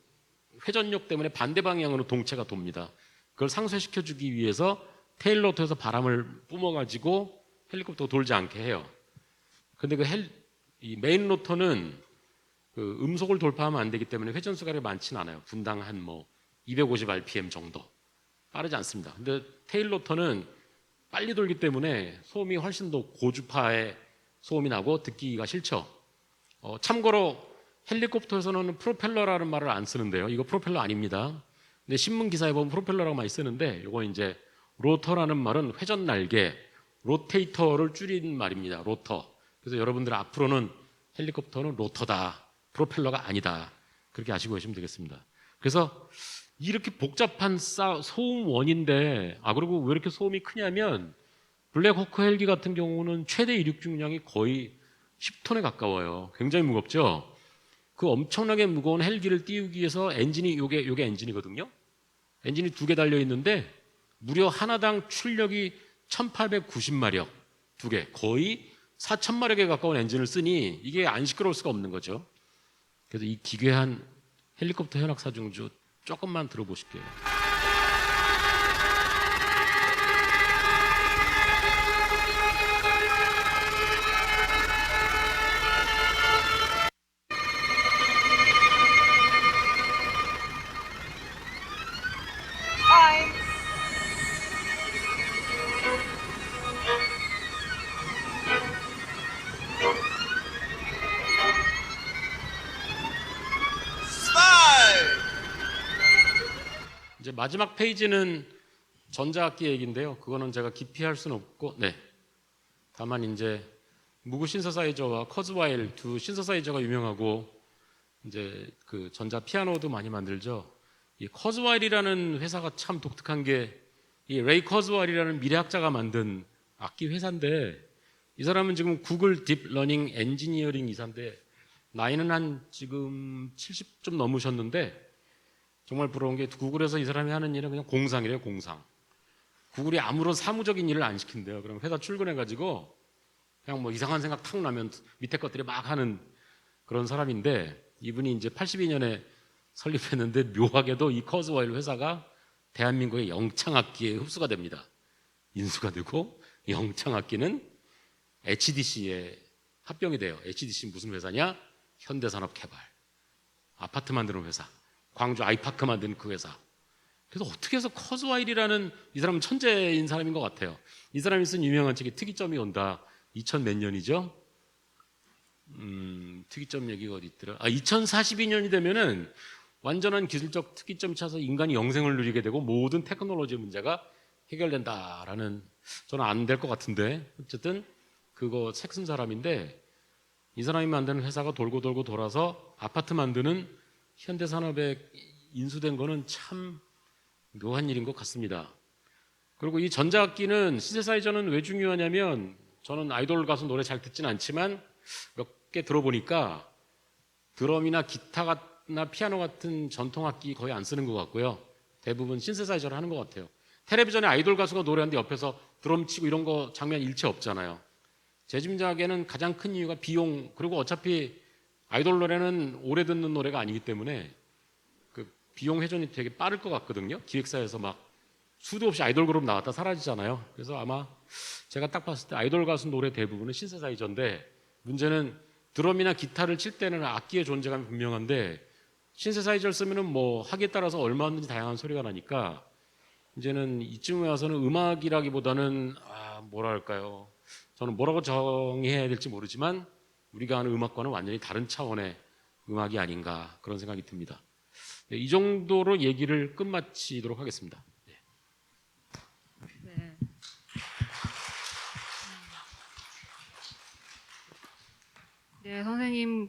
회전력 때문에 반대 방향으로 동체가 돕니다. 그걸 상쇄시켜주기 위해서 테일 로터에서 바람을 뿜어가지고 헬리콥터가 돌지 않게 해요. 근데 이 메인 로터는 그 음속을 돌파하면 안 되기 때문에 회전수가 많지는 않아요. 분당 한 250 rpm 정도. 빠르지 않습니다. 근데 테일 로터는 빨리 돌기 때문에 소음이 훨씬 더 고주파의 소음이 나고 듣기가 싫죠. 참고로 헬리콥터에서는 프로펠러라는 말을 안 쓰는데요. 이거 프로펠러 아닙니다. 근데 신문 기사에 보면 프로펠러라고 많이 쓰는데 이거 이제 로터라는 말은 회전 날개, 로테이터를 줄인 말입니다. 로터. 그래서 여러분들 앞으로는 헬리콥터는 로터다. 프로펠러가 아니다. 그렇게 아시고 계시면 되겠습니다. 그래서 이렇게 복잡한 소음원인데 그리고 왜 이렇게 소음이 크냐면 블랙호크 헬기 같은 경우는 최대 이륙 중량이 거의 10톤에 가까워요. 굉장히 무겁죠. 그 엄청나게 무거운 헬기를 띄우기 위해서 엔진이 요게 엔진이거든요. 엔진이 2개 달려 있는데 무려 하나당 출력이 1890마력 2개, 거의 4000마력에 가까운 엔진을 쓰니 이게 안 시끄러울 수가 없는 거죠. 그래서 이 기괴한 헬리콥터 현악 사중주 조금만 들어보실게요. 이제 마지막 페이지는 전자악기 얘기인데요. 그거는 제가 깊이 할 수는 없고, 네. 다만 이제 무그 신서사이저와 커즈와일 두 신서사이저가 유명하고 이제 그 전자 피아노도 많이 만들죠. 이 커즈와일이라는 회사가 참 독특한 게 이 레이 커즈와일이라는 미래학자가 만든 악기 회사인데 이 사람은 지금 구글 딥러닝 엔지니어링 이사인데 나이는 한 지금 70 좀 넘으셨는데 정말 부러운 게 구글에서 이 사람이 하는 일은 그냥 공상이래요, 공상. 구글이 아무런 사무적인 일을 안 시킨대요. 그럼 회사 출근해가지고 그냥 뭐 이상한 생각 탁 나면 밑에 것들이 막 하는 그런 사람인데 이분이 이제 82년에 설립했는데 묘하게도 이 커즈와일 회사가 대한민국의 영창악기에 흡수가 됩니다. 인수가 되고 영창악기는 HDC에 합병이 돼요. HDC 무슨 회사냐? 현대산업개발. 아파트 만드는 회사. 광주 아이파크 만드는 그 회사. 그래서 어떻게 해서 커즈와일이라는 이 사람은 천재인 사람인 것 같아요. 이 사람이 쓴 유명한 책이 특이점이 온다. 2000 몇 년이죠? 특이점 얘기가 어디 있더라? 2042년이 되면은 완전한 기술적 특이점이 차서 인간이 영생을 누리게 되고 모든 테크놀로지 문제가 해결된다라는 저는 안 될 것 같은데 어쨌든 그거 책 쓴 사람인데 이 사람이 만드는 회사가 돌고 돌고 돌아서 아파트 만드는 현대산업에 인수된 거는 참 묘한 일인 것 같습니다. 그리고 이 전자악기는 신세사이저는 왜 중요하냐면 저는 아이돌 가수 노래 잘 듣진 않지만 몇 개 들어보니까 드럼이나 기타나 피아노 같은 전통악기 거의 안 쓰는 것 같고요. 대부분 신세사이저를 하는 것 같아요. 텔레비전에 아이돌 가수가 노래하는데 옆에서 드럼 치고 이런 거 장면 일체 없잖아요. 제 짐작에는 가장 큰 이유가 비용, 그리고 어차피 아이돌 노래는 오래 듣는 노래가 아니기 때문에 그 비용 회전이 되게 빠를 것 같거든요. 기획사에서 막 수도 없이 아이돌 그룹 나왔다 사라지잖아요. 그래서 아마 제가 딱 봤을 때 아이돌 가수 노래 대부분은 신세사이저인데 문제는 드럼이나 기타를 칠 때는 악기의 존재감이 분명한데 신세사이저를 쓰면은 뭐 하기에 따라서 얼마든지 다양한 소리가 나니까 이제는 이쯤에 와서는 음악이라기보다는 뭐랄까요? 저는 뭐라고 정의해야 될지 모르지만 우리가 아는 음악과는 완전히 다른 차원의 음악이 아닌가 그런 생각이 듭니다. 네, 이 정도로 얘기를 끝마치도록 하겠습니다. 네. 네, 선생님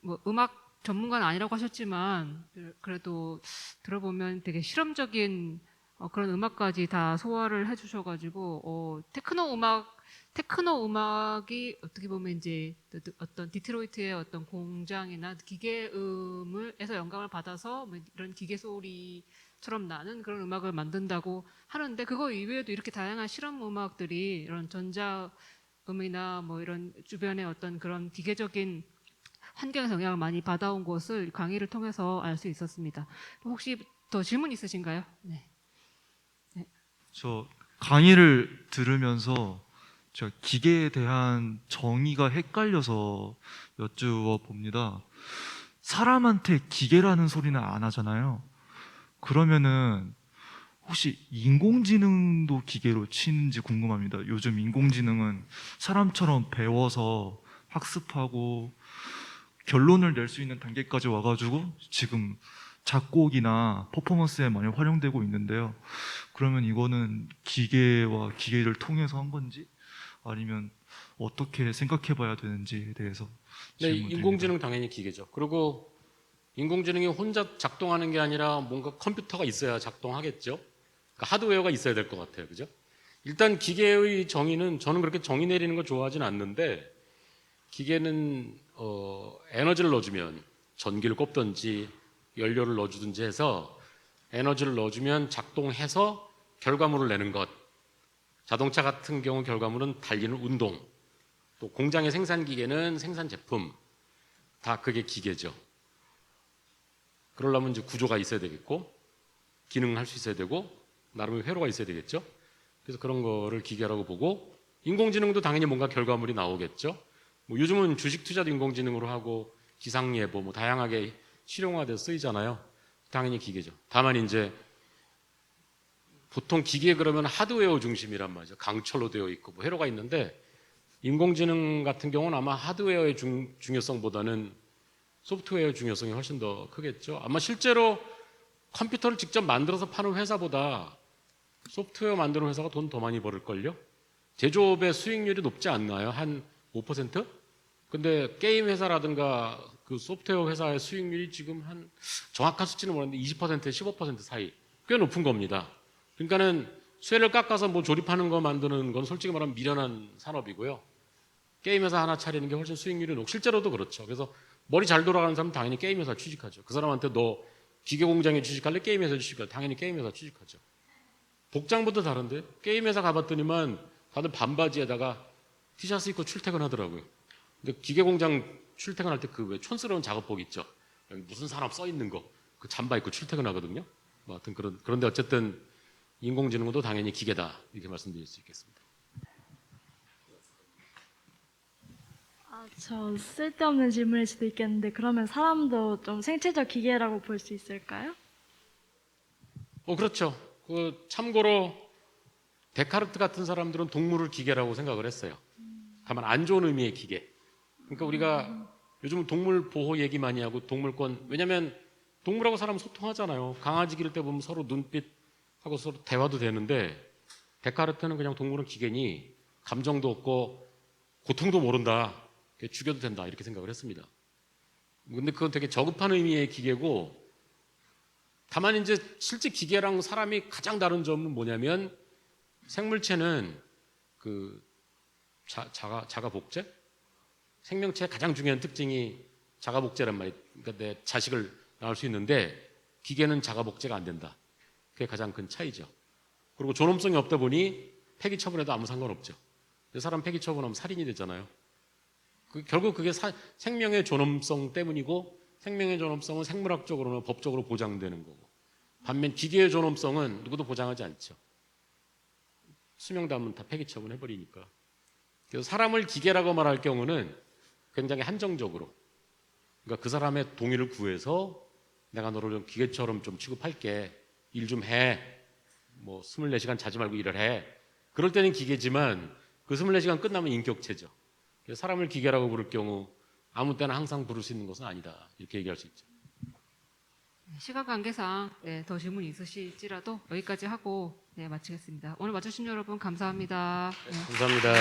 뭐 음악 전문가는 아니라고 하셨지만 그래도 들어보면 되게 실험적인 그런 음악까지 다 소화를 해주셔가지고 테크노 음악이 어떻게 보면 이제 어떤 디트로이트의 어떤 공장이나 기계음에서 영감을 받아서 뭐 이런 기계 소리처럼 나는 그런 음악을 만든다고 하는데 그거 이외에도 이렇게 다양한 실험 음악들이 이런 전자음이나 뭐 이런 주변의 어떤 그런 기계적인 환경에서 영향을 많이 받아온 것을 강의를 통해서 알 수 있었습니다. 혹시 더 질문 있으신가요? 네. 저 강의를 들으면서 제가 기계에 대한 정의가 헷갈려서 여쭈어 봅니다. 사람한테 기계라는 소리는 안 하잖아요. 그러면은 혹시 인공지능도 기계로 치는지 궁금합니다. 요즘 인공지능은 사람처럼 배워서 학습하고 결론을 낼 수 있는 단계까지 와가지고 지금 작곡이나 퍼포먼스에 많이 활용되고 있는데요. 그러면 이거는 기계와 기계를 통해서 한 건지 아니면 어떻게 생각해 봐야 되는지에 대해서 네, 질문드립니다. 인공지능 당연히 기계죠. 그리고 인공지능이 혼자 작동하는 게 아니라 뭔가 컴퓨터가 있어야 작동하겠죠. 그러니까 하드웨어가 있어야 될 것 같아요. 그죠? 일단 기계의 정의는 저는 그렇게 정의 내리는 거 좋아하진 않는데 기계는 에너지를 넣어주면 전기를 꼽든지 연료를 넣어주든지 해서 에너지를 넣어주면 작동해서 결과물을 내는 것. 자동차 같은 경우 결과물은 달리는 운동. 또 공장의 생산 기계는 생산 제품. 다 그게 기계죠. 그러려면 이제 구조가 있어야 되겠고 기능할 수 있어야 되고 나름의 회로가 있어야 되겠죠. 그래서 그런 거를 기계라고 보고 인공지능도 당연히 뭔가 결과물이 나오겠죠. 뭐 요즘은 주식 투자도 인공지능으로 하고 기상 예보 뭐 다양하게 실용화돼서 쓰이잖아요. 당연히 기계죠. 다만 이제 보통 기계 그러면 하드웨어 중심이란 말이죠. 강철로 되어 있고 뭐 회로가 있는데 인공지능 같은 경우는 아마 하드웨어의 중요성보다는 소프트웨어의 중요성이 훨씬 더 크겠죠. 아마 실제로 컴퓨터를 직접 만들어서 파는 회사보다 소프트웨어 만드는 회사가 돈 더 많이 벌을걸요? 제조업의 수익률이 높지 않나요? 한 5%? 근데 게임 회사라든가 그 소프트웨어 회사의 수익률이 지금 한 정확한 수치는 모르는데 20%, 15% 사이 꽤 높은 겁니다. 그러니까는 쇠를 깎아서 뭐 조립하는 거 만드는 건 솔직히 말하면 미련한 산업이고요. 게임 회사 하나 차리는 게 훨씬 수익률이 높고 실제로도 그렇죠. 그래서 머리 잘 돌아가는 사람은 당연히 게임 회사 취직하죠. 그 사람한테 너 기계 공장에 취직할래? 게임 회사에 취직할래? 당연히 게임 회사 취직하죠. 복장부터 다른데 게임 회사 가봤더니만 다들 반바지에다가 티셔츠 입고 출퇴근하더라고요. 근데 기계 공장 출퇴근할 때 그 왜 촌스러운 작업복 있죠. 여기 무슨 산업 써 있는 거 그 잠바 입고 출퇴근하거든요. 뭐 하여튼 그런데 어쨌든 인공지능도 당연히 기계다 이렇게 말씀드릴 수 있겠습니다. 저 쓸데없는 질문일 수도 있겠는데 그러면 사람도 좀 생체적 기계라고 볼 수 있을까요? 그렇죠. 그 참고로 데카르트 같은 사람들은 동물을 기계라고 생각을 했어요. 다만 안 좋은 의미의 기계. 그러니까 우리가 요즘 동물 보호 얘기 많이 하고 동물권, 왜냐하면 동물하고 사람 소통하잖아요. 강아지 기를 때 보면 서로 눈빛하고 서로 대화도 되는데 데카르트는 그냥 동물은 기계니 감정도 없고 고통도 모른다. 죽여도 된다 이렇게 생각을 했습니다. 근데 그건 되게 저급한 의미의 기계고, 다만 이제 실제 기계랑 사람이 가장 다른 점은 뭐냐면 생물체는 그 자가 복제? 생명체의 가장 중요한 특징이 자가 복제란 말이에요. 그러니까 내 자식을 낳을 수 있는데 기계는 자가 복제가 안 된다. 그게 가장 큰 차이죠. 그리고 존엄성이 없다 보니 폐기 처분해도 아무 상관없죠. 사람 폐기 처분하면 살인이 되잖아요. 결국 그게 생명의 존엄성 때문이고, 생명의 존엄성은 생물학적으로나 법적으로 보장되는 거고, 반면 기계의 존엄성은 누구도 보장하지 않죠. 수명 다하면 다 폐기 처분해버리니까. 그래서 사람을 기계라고 말할 경우는 굉장히 한정적으로, 그러니까 그 사람의 동의를 구해서 내가 너를 좀 기계처럼 좀 취급할게, 일 좀 해, 뭐 24시간 자지 말고 일을 해, 그럴 때는 기계지만 그 24시간 끝나면 인격체죠. 그래서 사람을 기계라고 부를 경우 아무 때나 항상 부를 수 있는 것은 아니다 이렇게 얘기할 수 있죠. 시간 관계상 더 질문이 있으실지라도 여기까지 하고 마치겠습니다. 오늘 와주신 여러분 감사합니다. 감사합니다.